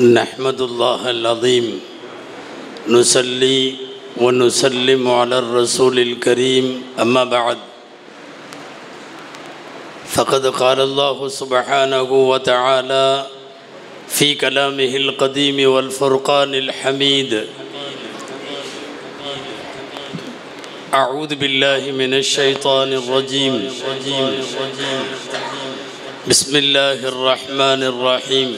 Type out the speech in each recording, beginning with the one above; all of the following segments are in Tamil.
नहमदुल्लाह अल-अज़ीम नुसल्ली व नुसल्लिम अला रसूलिल करीम अम्मा बअद फ़क़द क़ाल अल्लाहु सुब्हानहु व तआला फ़ी कलामिहिल क़दीम वल फ़ुरक़ानिल हमीद अऊज़ु बिल्लाहि मिनश शैतानिर रजीम बिस्मिल्लाहिर रहमानिर रहीम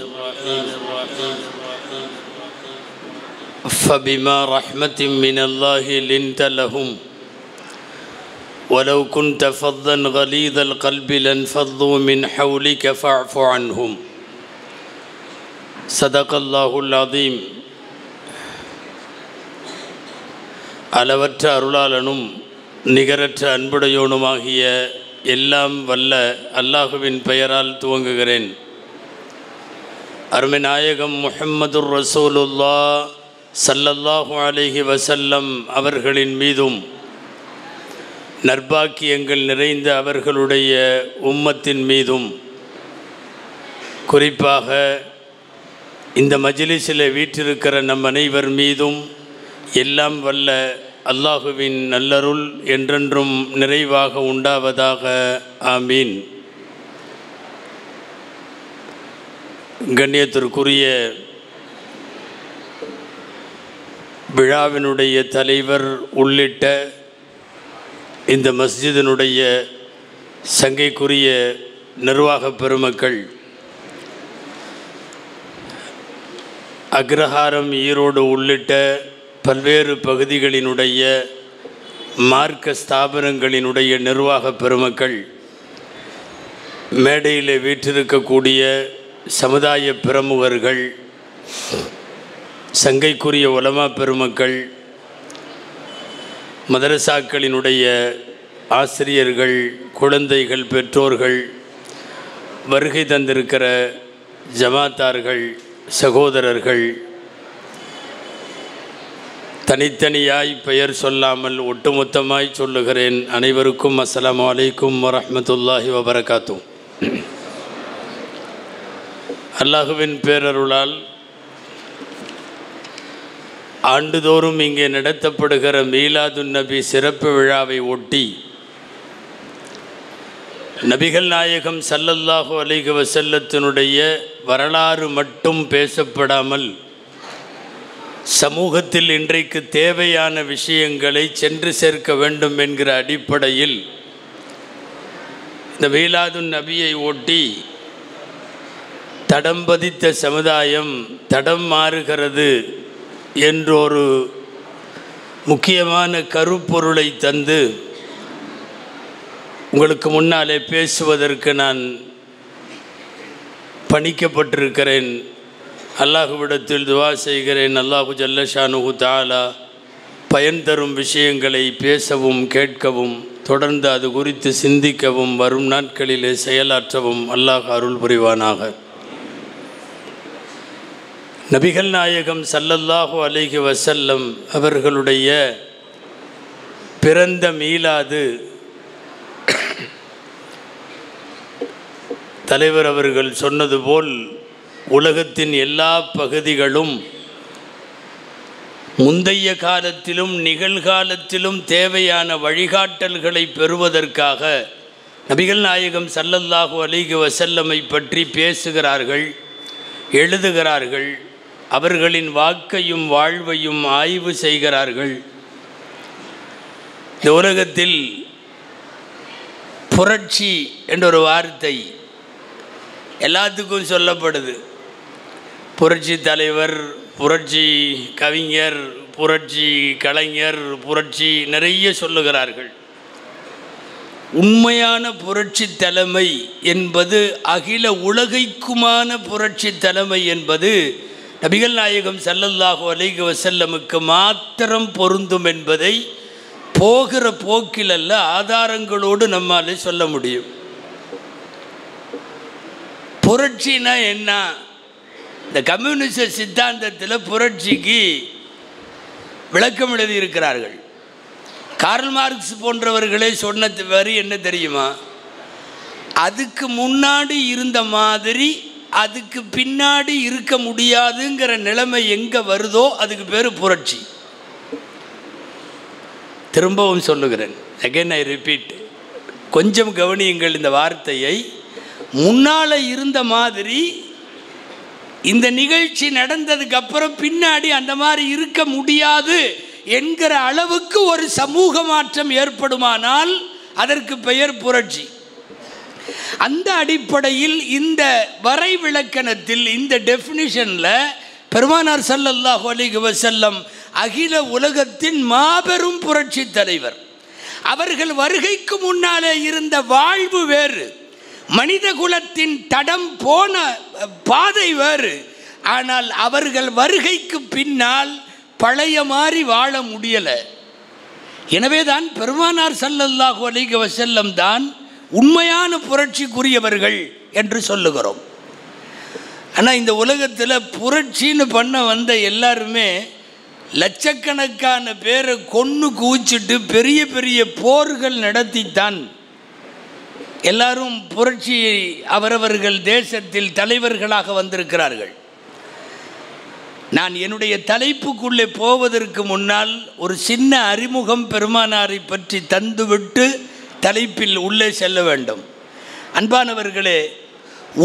फ़बिमा रहमतिम मिनल्लाहि लिन्त लहुम वलौ कुन्त फ़ज़्ज़न गलीज़ल क़ल्बि लन्फ़ज़्ज़ू मिन हौलिक फ़अफ़ु अन्हुम सदक़ल्लाहुल अज़ीम। அளவற்ற அருளாளனும் நிகரற்ற அன்புடையோனுமாகிய எல்லாம் வல்ல அல்லாஹுவின் பெயரால் துவங்குகிறேன். அருமை நாயகம் முஹம்மதுர் ரசூலுல்லாஹ் ஸல்லல்லாஹு அலைஹி வஸல்லம் அவர்களின் மீதும் நற்பாக்கியங்கள் நிறைந்த அவர்களுடைய உம்மத்தின் மீதும் குறிப்பாக இந்த மஜ்லிஸில் வீற்றிருக்கிற நம் அனைவர் மீதும் எல்லாம் வல்ல அல்லாஹுவின் நல்லருள் என்றென்றும் நிறைவாக உண்டாவதாக. ஆமீன். கண்ணியத்திற்குரிய விழாவினுடைய தலைவர் உள்ளிட்ட இந்த மஸ்ஜிதினுடைய சங்கைக்குரிய நிர்வாக பெருமக்கள், அக்ரஹாரம் ஈரோடு உள்ளிட்ட பல்வேறு பகுதிகளினுடைய மார்க்க ஸ்தாபனங்களினுடைய நிர்வாக பெருமக்கள், மேடையில் வீற்றிருக்கக்கூடிய சமுதாய பிரமுகர்கள், சங்கைக்குரிய உலமா பெருமக்கள், மதரசாக்களினுடைய ஆசிரியர்கள், குழந்தைகள், பெற்றோர்கள், வருகை தந்திருக்கிற ஜமாத்தார்கள், சகோதரர்கள், தனித்தனியாய் பெயர் சொல்லாமல் ஒட்டுமொத்தமாய் சொல்லுகிறேன். அனைவருக்கும் அஸ்ஸலாமு அலைக்கும் வரஹ்மத்துல்லாஹி வபரகாத்துஹ். அல்லாஹுவின் பேரருளால் ஆண்டுதோறும் இங்கே நடத்தப்படுகிற மீலாதுன் நபி சிறப்பு விழாவை ஒட்டி நபிகள் நாயகம் ஸல்லல்லாஹு அலைஹி வஸல்லத்தினுடைய வரலாறு மட்டும் பேசப்படாமல் சமூகத்தில் இன்றைக்கு தேவையான விஷயங்களை சென்று சேர்க்க வேண்டும் என்கிற அடிப்படையில் இந்த மீலாதுன் நபியை ஒட்டி தடம் பதித்த சமுதாயம் தடம் மாறுகிறது என்றொரு முக்கியமான கருப்பொருளை தந்து உங்களுக்கு முன்னாலே பேசுவதற்கு நான் பணிக்கப்பட்டிருக்கிறேன். அல்லாஹுவிடத்தில் துவா செய்கிறேன். அல்லாஹு ஜல்லஷானுஹு தஆலா பயன் தரும் விஷயங்களை பேசவும் கேட்கவும் தொடர்ந்து அது குறித்து சிந்திக்கவும் வரும் நாட்களிலே செயலாற்றவும் அல்லாஹ் அருள் புரிவானாக. நபிகள் நாயகம் ஸல்லல்லாஹு அலைஹி வஸல்லம் அவர்களுடைய பிறந்த மீலாது தலைவர் அவர்கள் சொன்னது போல் உலகத்தின் எல்லா பகுதிகளும் முந்தைய காலத்திலும் நிகழ்காலத்திலும் தேவையான வழிகாட்டல்களை பெறுவதற்காக நபிகள் நாயகம் ஸல்லல்லாஹு அலைஹி வஸல்லமை பற்றி பேசுகிறார்கள், எழுதுகிறார்கள், அவர்களின் வாக்கையும் வாழ்வையும் ஆய்வு செய்கிறார்கள். இந்த உலகத்தில் புரட்சி என்ற ஒரு வார்த்தை எல்லாத்துக்கும் சொல்லப்படுது. புரட்சி தலைவர், புரட்சி கவிஞர், புரட்சி கலைஞர், புரட்சி நிறைய சொல்லுகிறார்கள். உண்மையான புரட்சி தலைமை என்பது, அகில உலகைக்குமான புரட்சி தலைமை என்பது நபிகள் நாயகம் ஸல்லல்லாஹு அலைஹி வஸல்லமுக்கு மாத்திரம் பொருந்தும் என்பதை போகிற போக்கில் அல்ல, ஆதாரங்களோடு நம்மாலே சொல்ல முடியும். புரட்சினா என்ன? இந்த கம்யூனிச சித்தாந்தத்தில் புரட்சிக்கு விளக்கம் எழுதியிருக்கிறார்கள். கார்ல் மார்க்ஸ் போன்றவர்களே சொன்ன வரி என்ன தெரியுமா? அதுக்கு முன்னாடி இருந்த மாதிரி அதுக்கு பின்னாடி இருக்க முடியாதுங்கிற நிலைமை எங்கே வருதோ அதுக்கு பேர் புரட்சி. திரும்பவும் சொல்லுகிறேன், அகைன் ஐ ரிப்பீட், கொஞ்சம் கவனியுங்கள் இந்த வார்த்தையை. முன்னால் இருந்த மாதிரி இந்த நிகழ்ச்சி நடந்ததுக்கு அப்புறம் பின்னாடி அந்த மாதிரி இருக்க முடியாது என்கிற அளவுக்கு ஒரு சமூக மாற்றம் ஏற்படுமானால் அதற்கு பெயர் புரட்சி. அந்த அடிப்படையில் இந்த வரைவிலக்கணத்தில், இந்த டெஃபினிஷனில் பெருமானார் ஸல்லல்லாஹு அலைஹி வஸல்லம் அகில உலகத்தின் மாபெரும் புரட்சி தலைவர். அவர்கள் வருகைக்கு முன்னாலே இருந்த வாழ்வு வேறு, மனித குலத்தின் தடம் போன பாதை வேறு. ஆனால் அவர்கள் வருகைக்கு பின்னால் பழைய மாதிரி வாழ முடியலை. எனவே தான் பெருமானார் ஸல்லல்லாஹு அலைஹி வஸல்லம் தான் உண்மையான புரட்சிக்குரியவர்கள் என்று சொல்லுகிறோம். ஆனால் இந்த உலகத்தில் புரட்சின்னு பண்ண வந்த எல்லாருமே லட்சக்கணக்கான பேரை கொன்று குவிச்சிட்டு பெரிய பெரிய போர்கள் நடத்தித்தான் எல்லாரும் புரட்சியை அவரவர்கள் தேசத்தில் தலைவர்களாக வந்திருக்கிறார்கள். நான் என்னுடைய தலைப்புக்குள்ளே போவதற்கு முன்னால் ஒரு சின்ன அறிமுகம் பெருமானாரை பற்றி தந்துவிட்டு தலைப்பில் உள்ளே செல்ல வேண்டும். அன்பானவர்களே,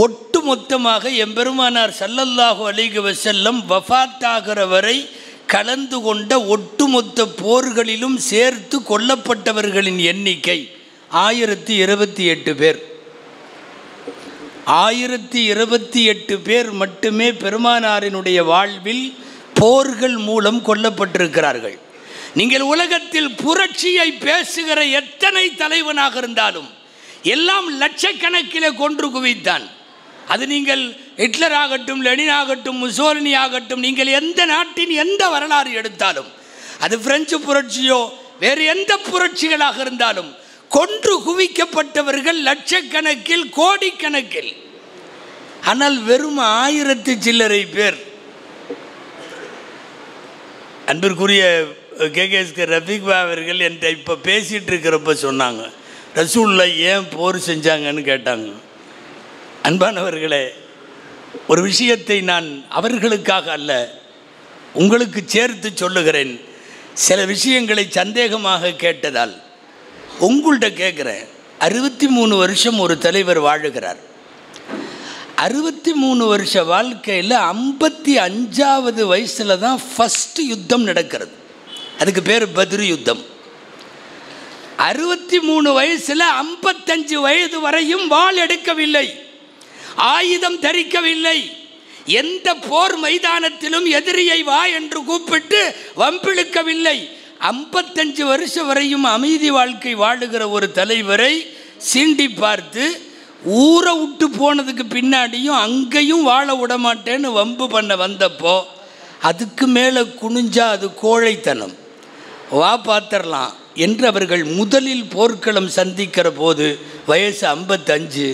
ஒட்டு மொத்தமாக எம்பெருமானார் ஸல்லல்லாஹு அலைஹி வஸல்லம் வஃபாத்தாகிற வரை கலந்து கொண்ட ஒட்டுமொத்த போர்களிலும் சேர்த்து கொல்லப்பட்டவர்களின் எண்ணிக்கை 1028 பேர். 1028 பேர் மட்டுமே பெருமானாரினுடைய வாழ்வில் போர்கள் மூலம் கொல்லப்பட்டிருக்கிறார்கள். நீங்கள் உலகத்தில் புரட்சியை பேசுகிற எத்தனை தலைவனாக இருந்தாலும் எல்லாம் லட்சக்கணக்கிலே கொன்று குவித்தான். அது நீங்கள் ஹிட்லர் ஆகட்டும், லெனின் ஆகட்டும், முசோலினி ஆகட்டும், நீங்கள் எந்த நாட்டின் எந்த வரலாறு எடுத்தாலும், அது பிரெஞ்சு புரட்சியோ வேறு எந்த புரட்சிகளாக இருந்தாலும், கொன்று குவிக்கப்பட்டவர்கள் லட்சக்கணக்கில், கோடிக்கணக்கில். ஆனால் வெறும் 1000 சில்லறை பேர். அன்பிற்குரிய கேகேஎஸ்கே ரஃபீக் அவர்கள் என்கிட்ட இப்போ பேசிகிட்டு இருக்கிறப்ப சொன்னாங்க, ரசூலுல்லாஹ் ஏன் போர் செஞ்சாங்கன்னு கேட்டாங்க. அன்பானவர்களே, ஒரு விஷயத்தை நான் அவர்களுக்காக அல்ல உங்களுக்கு சேர்த்து சொல்லுகிறேன். சில விஷயங்களை சந்தேகமாக கேட்டதால் உங்கள்கிட்ட கேட்குறேன். 63 வருஷம் ஒரு தலைவர் வாழுகிறார். 63 வருஷ வாழ்க்கையில் 55வது வயசில் தான் ஃபஸ்ட்டு யுத்தம் நடக்கிறது. அதுக்கு பேர் பத்ரு யுத்தம். 63 வயசில் 55 வயது வரையும் வாள் எடுக்கவில்லை, ஆயுதம் தரிக்கவில்லை. எந்த போர் மைதானத்திலும் எதிரியை வா என்று கூப்பிட்டு வம்பிழுக்கவில்லை. 55 வருஷம் வரையும் அமைதி வாழ்க்கை வாழுகிற ஒரு தலைவரை சீண்டி பார்த்து ஊரை விட்டு போனதுக்கு பின்னாடியும் அங்கேயும் வாழ விட மாட்டேன்னு வம்பு பண்ண வந்தப்போ அதுக்கு மேலே குனிஞ்சா அது கோழைத்தனம், வா பார்த்துடலாம் என்று அவர்கள் முதலில் போர்க்களம் சந்திக்கிற போது வயசு 55,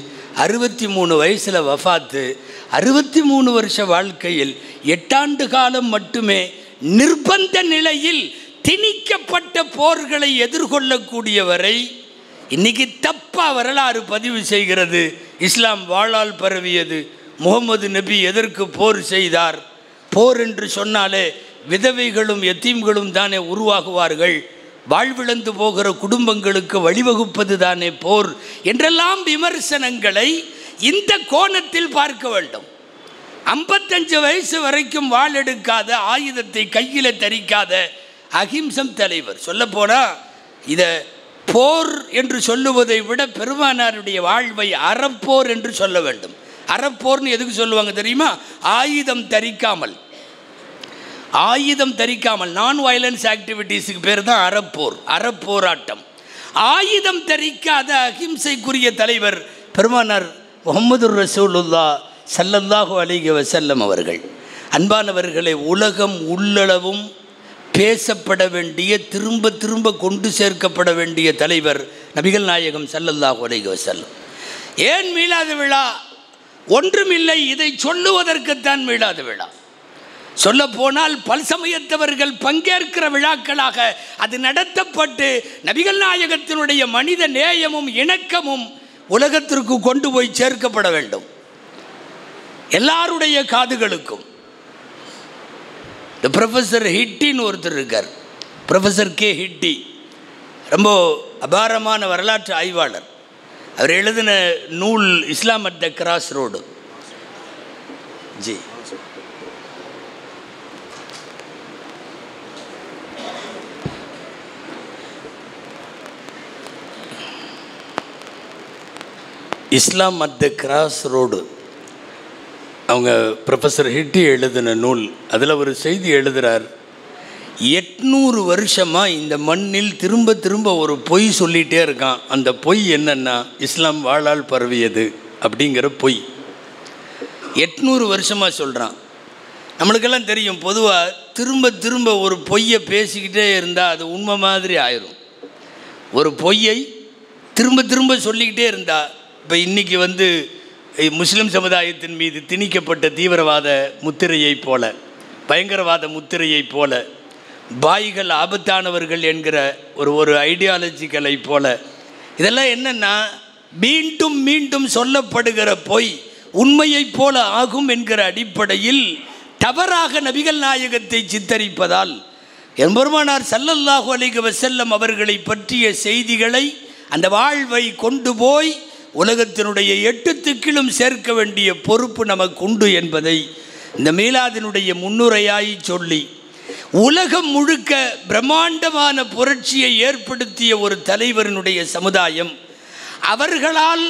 63 வயசில் வஃபாத்து. 63 வருஷ வாழ்க்கையில் 8 ஆண்டு காலம் மட்டுமே நிர்பந்த நிலையில் திணிக்கப்பட்ட போர்களை எதிர்கொள்ளக்கூடியவரை இன்னைக்கு தப்பா வரலாறு பதிவு செய்கிறது. இஸ்லாம் வாளால் பரவியது, முகமது நபி எதற்கு போர் செய்தார், போர் என்று சொன்னாலே விதவைகளும் எத்தீம்களும் தானே உருவாகுவார்கள், வாழ்விழந்து போகிற குடும்பங்களுக்கு வழிவகுப்பது தானே போர் என்றெல்லாம் விமர்சனங்களை இந்த கோணத்தில் பார்க்க வேண்டும். 55 வயசு வரைக்கும் வாள் எடுக்காத, ஆயுதத்தை கையில் தரிக்காத அஹிம்சம் தலைவர். சொல்லப்போனால் இதை போர் என்று சொல்லுவதை விட பெருமானாருடைய வாழ்வை அறப்போர் என்று சொல்ல வேண்டும். அறப்போர்னு எதுக்கு சொல்லுவாங்க தெரியுமா? ஆயுதம் தரிக்காமல் நான் வயலன்ஸ் ஆக்டிவிட்டீஸுக்கு பேர் தான் அறப்போர், அறப்போராட்டம். ஆயுதம் தரிக்காத அஹிம்சைக்குரிய தலைவர் பெருமானார் முஹம்மது ரசூலுல்லாஹ் ஸல்லல்லாஹு அலைஹி வஸல்லம் அவர்கள். அன்பானவர்களை, உலகம் உள்ளளவும் பேசப்பட வேண்டிய, திரும்ப திரும்ப கொண்டு சேர்க்கப்பட வேண்டிய தலைவர் நபிகள் நாயகம் ஸல்லல்லாஹு அலைஹி வஸல்லம். ஏன் மீளாத விழா? ஒன்றுமில்லை, இதை சொல்லுவதற்குத்தான் மீளாத விழா. சொல்ல போனால் பல்சமயத்தவர்கள் பங்கேற்கிற விழாக்களாக அது நடத்தப்பட்டு நபிகள் நாயகத்தினுடைய மனித நேயமும் இணக்கமும் உலகத்திற்கு கொண்டு போய் சேர்க்கப்பட வேண்டும். எல்லாருடைய காதுகளுக்கும். இந்த ப்ரொஃபஸர் ஹிட்டின்னு ஒருத்தர் இருக்கார், ப்ரொஃபஸர் கே ஹிட்டி, ரொம்ப அபாரமான வரலாற்று ஆய்வாளர். அவர் எழுதின நூல் Islam at the cross road. ஜி Islam at the cross road, அவங்க ப்ரொஃபஸர் ஹிட்டி எழுதின நூல். அதில் ஒரு செய்தி எழுதுகிறார், 800 வருஷமாக இந்த மண்ணில் திரும்ப திரும்ப ஒரு பொய் சொல்லிகிட்டே இருக்கான். அந்த பொய் என்னன்னா, இஸ்லாம் வாளால் பரவியது அப்படிங்கிற பொய் 800 வருஷமாக சொல்கிறான். நம்மளுக்கெல்லாம் தெரியும், பொதுவாக திரும்ப திரும்ப ஒரு பொய்யை பேசிக்கிட்டே இருந்தால் அது உண்மை மாதிரி ஆயிரும். ஒரு பொய்யை திரும்ப திரும்ப சொல்லிக்கிட்டே இருந்தால், இப்போ இன்றைக்கி முஸ்லீம் சமுதாயத்தின் மீது திணிக்கப்பட்ட தீவிரவாத முத்திரையை போல, பயங்கரவாத முத்திரையை போல, பாய்கள் ஆபத்தானவர்கள் என்கிற ஒரு ஐடியாலஜிக்கலை போல, இதெல்லாம் என்னென்னா மீண்டும் மீண்டும் சொல்லப்படுகிற பொய் உண்மையைப் போல ஆகும் என்கிற அடிப்படையில் தவறாக நபிகள் நாயகத்தை சித்தரிப்பதால் எம்பெருமானார் ஸல்லல்லாஹு அலைஹி வஸல்லம் அவர்களை பற்றிய செய்திகளை, அந்த வாழ்வை கொண்டு போய் உலகத்தினுடைய 8 திக்கிலும் சேர்க்க வேண்டிய பொறுப்பு நமக்கு உண்டு என்பதை இந்த மீலாதினுடைய முன்னுரையாய் சொல்லி, உலகம் முழுக்க பிரம்மாண்டமான புரட்சியை ஏற்படுத்திய ஒரு தலைவரினுடைய சமுதாயம் அவர்களால்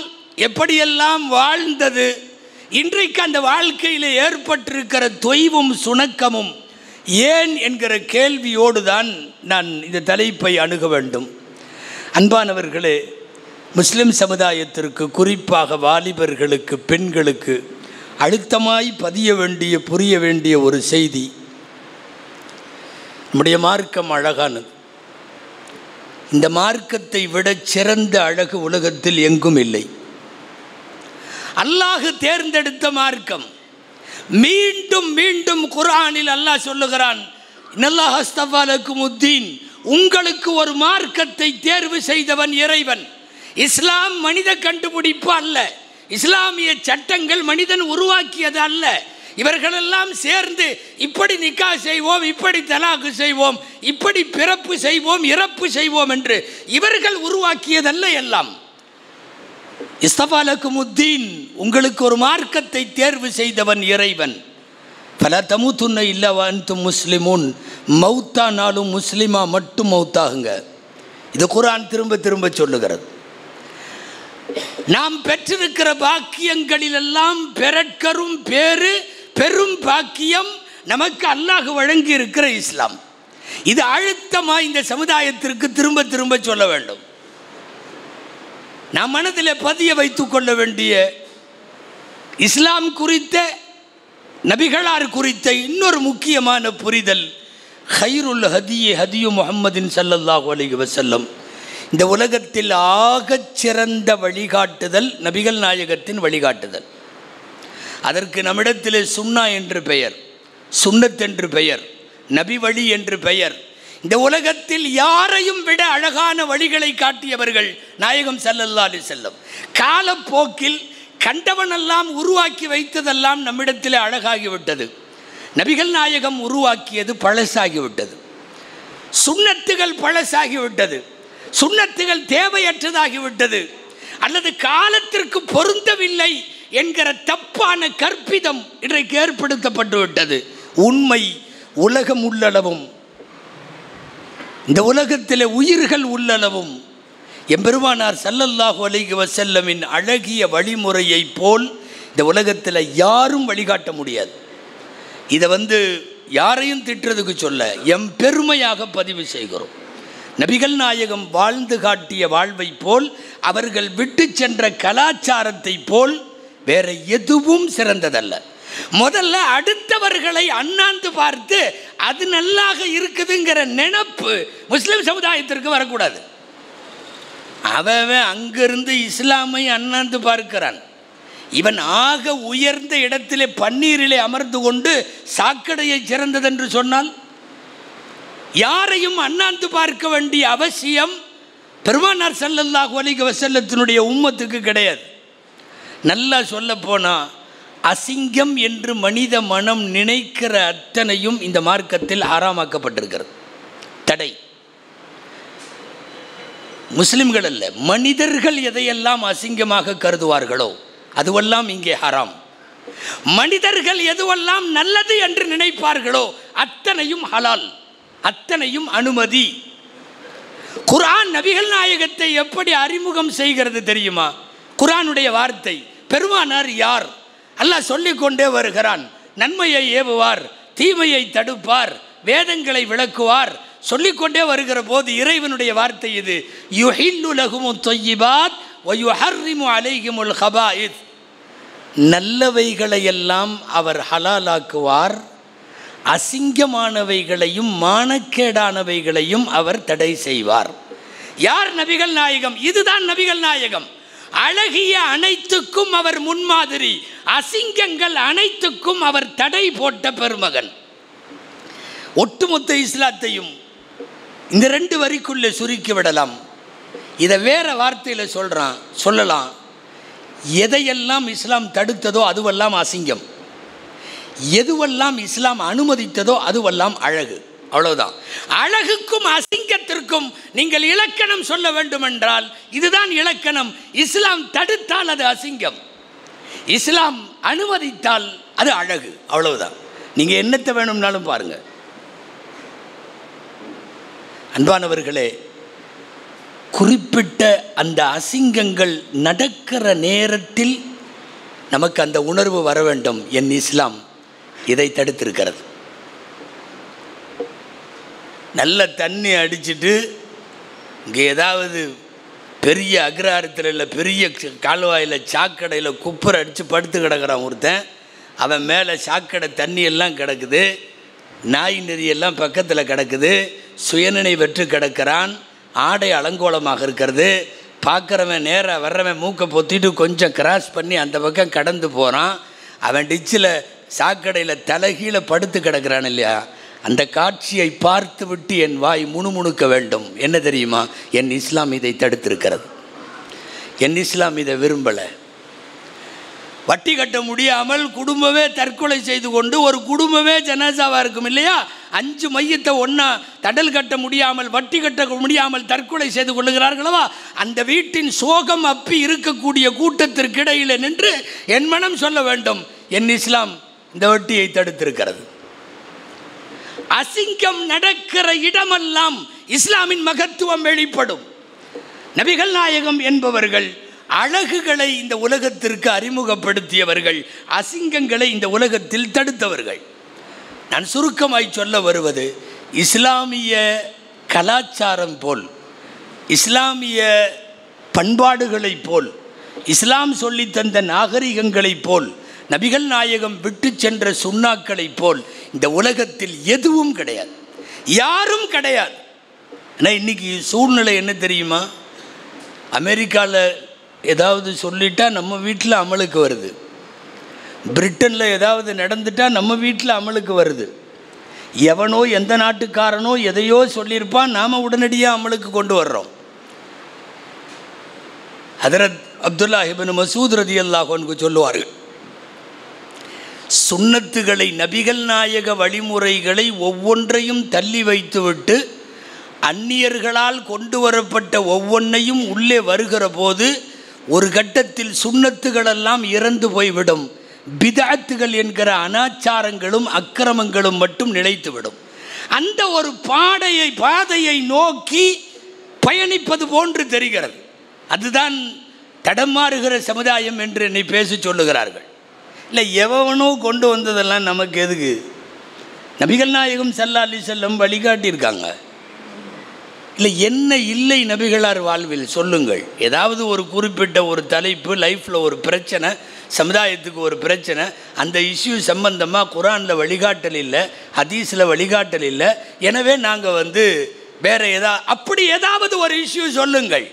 எப்படியெல்லாம் வாழ்ந்தது, இன்றைக்கு அந்த வாழ்க்கையில் ஏற்பட்டிருக்கிற தொய்வும் சுணக்கமும் ஏன் என்கிற கேள்வியோடு தான் நான் இந்த தலைப்பை அணுக வேண்டும். அன்பானவர்களே, முஸ்லிம் சமுதாயத்திற்கு, குறிப்பாக வாலிபர்களுக்கு, பெண்களுக்கு அழுத்தமாய் பதிய வேண்டிய, புரிய வேண்டிய ஒரு செய்தி, நம்முடைய மார்க்கம் அழகானது. இந்த மார்க்கத்தை விட சிறந்த அழகு உலகத்தில் எங்கும் இல்லை. அல்லாஹ் தேர்ந்தெடுத்த மார்க்கம். மீண்டும் மீண்டும் குர்ஆனில் அல்லாஹ் சொல்லுகிறான், இன்னல்லாஹ் அஸ்தஃபா லக்குமுத்தீன், உங்களுக்கு ஒரு மார்க்கத்தை தேர்வு செய்தவன் இறைவன். இஸ்லாம் மனித கண்டுபிடிப்பு அல்ல, இஸ்லாமிய சட்டங்கள் மனிதன் உருவாக்கியது அல்ல. இவர்களெல்லாம் சேர்ந்து இப்படி நிக்கா செய்வோம், இப்படி தலாக்கு செய்வோம், இப்படி பிறப்பு செய்வோம், இறப்பு செய்வோம் என்று இவர்கள் உருவாக்கியதல்ல எல்லாம். இஸ்தஃபா லக்குமுத்தீன், உங்களுக்கு ஒரு மார்க்கத்தை தேர்வு செய்தவன் இறைவன். ஃபலா தமூதுன்ன இல்லா வ அன்தும் முஸ்லிமூன், மௌத்தானாலும் முஸ்லிமா மட்டும் மௌத்தாகுங்க. இது குர்ஆன் திரும்ப திரும்ப சொல்லுகிறது. நாம் பெற்றிருக்கிற பாக்கியங்களிலெல்லாம் பெறற்கரும் பெரும் பாக்கியம் நமக்கு அல்லாஹ் வழங்கி இருக்கிற இஸ்லாம். இது அழுத்தமாக இந்த சமுதாயத்திற்கு திரும்ப திரும்ப சொல்ல வேண்டும். நாம் மனதில் பதிய வைத்துக் கொள்ள வேண்டிய, இஸ்லாம் குறித்த, நபிகளார் குறித்த இன்னொரு முக்கியமான புரிதல், ஹைருல் ஹதியே ஹதியு முஹம்மதின் ஸல்லல்லாஹு அலைஹி வஸல்லம். இந்த உலகத்தில் ஆகச் சிறந்த வழிகாட்டுதல் நபிகள் நாயகத்தின் வழிகாட்டுதல். அதற்கு நம்மிடத்திலே சுன்னா என்று பெயர், சுன்னத் என்று பெயர், நபி வழி என்று பெயர். இந்த உலகத்தில் யாரையும் விட அழகான வழிகளை காட்டியவர்கள் நாயகம் ஸல்லல்லாஹு அலைஹி வஸல்லம். காலப்போக்கில் கண்டவனெல்லாம் உருவாக்கி வைத்ததெல்லாம் நம்மிடத்தில் அழகாகிவிட்டது. நபிகள் நாயகம் உருவாக்கியது பழசாகிவிட்டது. சுன்னத்துகள் பழசாகிவிட்டது. சுன்னத்துகள் தேவையற்றதாகிவிட்டது, அல்லது காலத்திற்கு பொருந்தவில்லை என்கிற தப்பான கற்பிதம் இன்றைக்கு ஏற்படுத்தப்பட்டு விட்டது. உண்மை, உலகம் உள்ளளவும், இந்த உலகத்தில் உயிர்கள் உள்ளளவும் எம்பெருமானார் ஸல்லல்லாஹு அலைஹி வஸல்லமின் அழகிய வழிமுறையை போல் இந்த உலகத்தில் யாரும் வழிகாட்ட முடியாது. இதை யாரையும் திட்டுறதுக்கு சொல்ல, எம் பெருமையாக பதிவு செய்கிறோம். நபிகள் நாயகம் வாழ்ந்து காட்டிய வாழ்வை போல், அவர்கள் விட்டு சென்ற கலாச்சாரத்தை போல் வேற எதுவும் சிறந்ததல்ல. முதல்ல அடுத்தவர்களை அண்ணாந்து பார்த்து அது நல்லாக இருக்குதுங்கிற நினைப்பு முஸ்லிம் சமுதாயத்திற்கு வரக்கூடாது. அவன் அங்கிருந்து இஸ்லாமை அண்ணாந்து பார்க்கிறான். இவன் ஆக உயர்ந்த இடத்திலே பன்னீரிலே அமர்ந்து கொண்டு சாக்கடையை சிறந்ததென்று சொன்னால், யாரையும் அண்ணாந்து பார்க்க வேண்டிய அவசியம் பெருமானார் ஸல்லல்லாஹு அலைஹி வஸல்லத்தினுடைய உம்மத்துக்கு கிடையாது. நல்லா சொல்ல போனால் அசிங்கம் என்று மனித மனம் நினைக்கிற அத்தனையும் இந்த மார்க்கத்தில் ஹராமாக்கப்பட்டிருக்கிறது. தடை. முஸ்லிம்கள் அல்ல, மனிதர்கள் எதையெல்லாம் அசிங்கமாக கருதுவார்களோ அதுவெல்லாம் இங்கே ஹராம். மனிதர்கள் எதுவெல்லாம் நல்லது என்று நினைப்பார்களோ அத்தனையும் ஹலால், அத்தனையும் அனுமதி. குர்ஆன் நபிகள் நாயகத்தை எப்படி அறிமுகம் செய்கிறது தெரியுமா? குர்ஆனுடைய வார்த்தை, பெருமானார் யார்? அல்லாஹ் சொல்லிக்கொண்டே வருகிறான். நன்மையை ஏவுவார், தீமையை தடுப்பார், வேதங்களை விளக்குவார், சொல்லிக்கொண்டே வருகிற போது இறைவனுடைய வார்த்தை இது, யுஹில்லு லஹுமுத் த்வய்யிபாத் வ யுஹர்ரிமு அலைஹிமுல் ஹபாயித். நல்லவைகளையெல்லாம் அவர் ஹலாலாக்குவார், அசிங்கமானவைகளையும் மானக்கேடானவைகளையும் அவர் தடை செய்வார். யார்? நபிகள் நாயகம். இதுதான் நபிகள் நாயகம். அழகிய அனைத்துக்கும் அவர் முன்மாதிரி, அசிங்கங்கள் அனைத்துக்கும் அவர் தடை போட்ட பெருமகன். ஒட்டுமொத்த இஸ்லாத்தையும் இந்த 2 வரிக்குள்ளே சுருக்கி விடலாம். இதை வேற வார்த்தையில் சொல்லலாம். எதையெல்லாம் இஸ்லாம் தடுத்ததோ அதுவெல்லாம் அசிங்கம், எதுவெல்லாம் இஸ்லாம் அனுமதித்ததோ அதுவெல்லாம் அழகு. அவ்வளவுதான். அழகுக்கும் அசிங்கத்திற்கும் நீங்கள் இலக்கணம் சொல்ல வேண்டும் என்றால் இதுதான் இலக்கணம். இஸ்லாம் தடுத்தால் அது அசிங்கம், இஸ்லாம் அனுமதித்தால் அது அழகு. அவ்வளவுதான். நீங்கள் என்னத்தை வேணும்னாலும் பாருங்க. அன்பானவர்களே, குறிப்பிட்ட அந்த அசிங்கங்கள் நடக்கிற நேரத்தில் நமக்கு அந்த உணர்வு வர வேண்டும். என் இஸ்லாம் இதை தடுத்திருக்கிறது. நல்ல தண்ணி அடிச்சுட்டு இங்கே ஏதாவது பெரிய அக்ரஹாரத்தில் இல்லை, பெரிய கால்வாயில் சாக்கடையில் குப்பரை அடித்து படுத்து கிடக்கிறான் ஒருத்தன். அவன் மேலே சாக்கடை தண்ணியெல்லாம் கிடக்குது, நாய் நெறியெல்லாம் பக்கத்தில் கிடக்குது, சுயநினைவற்று கிடக்கிறான், ஆடை அலங்கோலமாக இருக்கிறது. பார்க்குறவன் நேராக வர்றவன் மூக்கை பொத்திட்டு கொஞ்சம் கிராஸ் பண்ணி அந்த பக்கம் கடந்து போகிறான். அவன் டிச்சில் சாக்கடையில் தலைகீழ படுத்து கிடக்கிறான் இல்லையா? அந்த காட்சியை பார்த்து விட்டு என் வாய் முணுமுணுக்க வேண்டும். என்ன தெரியுமா? என் இஸ்லாம் இதை தடுத்திருக்கிறது. என் இஸ்லாம் இதை விரும்பலை. வட்டி கட்ட முடியாமல் குடும்பமே தற்கொலை செய்து கொண்டு, ஒரு குடும்பமே ஜனாசாவாக இருக்கும் இல்லையா? 5 மையத்தை ஒன்றா தடல் கட்ட முடியாமல், வட்டி கட்ட முடியாமல் தற்கொலை செய்து கொள்ளுகிறார்களவா? அந்த வீட்டின் சோகம் அப்பி இருக்கக்கூடிய கூட்டத்திற்கு இடையில் நின்று என் மனம் சொல்ல வேண்டும், என் இஸ்லாம் இந்த வட்டியை தடுத்திருக்கிறது. அசிங்கம் நடக்கிற இடமெல்லாம் இஸ்லாமின் மகத்துவம் வெளிப்படும். நபிகள் நாயகம் என்பவர்கள் அழகுகளை இந்த உலகத்திற்கு அறிமுகப்படுத்தியவர்கள், அசிங்கங்களை இந்த உலகத்தில் தடுத்தவர்கள். நான் சுருக்கமாய் சொல்ல வருவது, இஸ்லாமிய கலாச்சாரம் போல், இஸ்லாமிய பண்பாடுகளைப் போல், இஸ்லாம் சொல்லி தந்த நாகரிகங்களைப் போல், நபிகள் நாயகம் விட்டு சென்ற சுன்னாக்களைப் போல் இந்த உலகத்தில் எதுவும் கிடையாது, யாரும் கிடையாது. ஆனால் இன்றைக்கி சூழ்நிலை என்ன தெரியுமா? அமெரிக்காவில் ஏதாவது சொல்லிட்டா நம்ம வீட்டில் அமலுக்கு வருது, பிரிட்டனில் ஏதாவது நடந்துட்டால் நம்ம வீட்டில் அமலுக்கு வருது. எவனோ எந்த நாட்டுக்காரனோ எதையோ சொல்லியிருப்பான், நாம் உடனடியாக அமலுக்கு கொண்டு வர்றோம். ஹதரத் அப்துல்லா இப்னு மசூத் ரலியல்லாஹு அன்ஹு சொல்லுவார்கள், சுன்னத்துகளை, நபிகள் நாயக வழிமுறைகளை ஒவ்வொன்றையும் தள்ளி வைத்துவிட்டு அந்நியர்களால் கொண்டு வரப்பட்ட ஒவ்வொன்றையும் உள்ளே வருகிற போது ஒரு கட்டத்தில் சுன்னத்துகளெல்லாம் இறந்து போய்விடும். பிதஅத்துகள் என்கிற அனாச்சாரங்களும் அக்கிரமங்களும் மட்டும் நிலைத்துவிடும். அந்த ஒரு பாதையை நோக்கி பயணிப்பது போன்று தெரிகிறது. அதுதான் தடமாறுகிற சமுதாயம் என்று என்னை பேசி சொல்லுகிறார்கள். இல்லை, எவனோ கொண்டு வந்ததெல்லாம் நமக்கு எதுக்கு? நபிகள் நாயகம் ஸல்லல்லாஹு அலைஹி வஸல்லம் வழிகாட்டியிருக்காங்க. இல்லை, என்ன இல்லை நபிகளார் வாழ்வில் சொல்லுங்கள். ஏதாவது ஒரு குறிப்பிட்ட ஒரு தலைப்பு, லைஃப்பில் ஒரு பிரச்சனை, சமுதாயத்துக்கு ஒரு பிரச்சனை, அந்த இஷ்யூ சம்பந்தமாக குர்ஆனில் வழிகாட்டல் இல்லை, ஹதீஸில் வழிகாட்டல் இல்லை, எனவே நாங்கள் வேறு அப்படி ஏதாவது ஒரு இஷ்யூ சொல்லுங்கள்.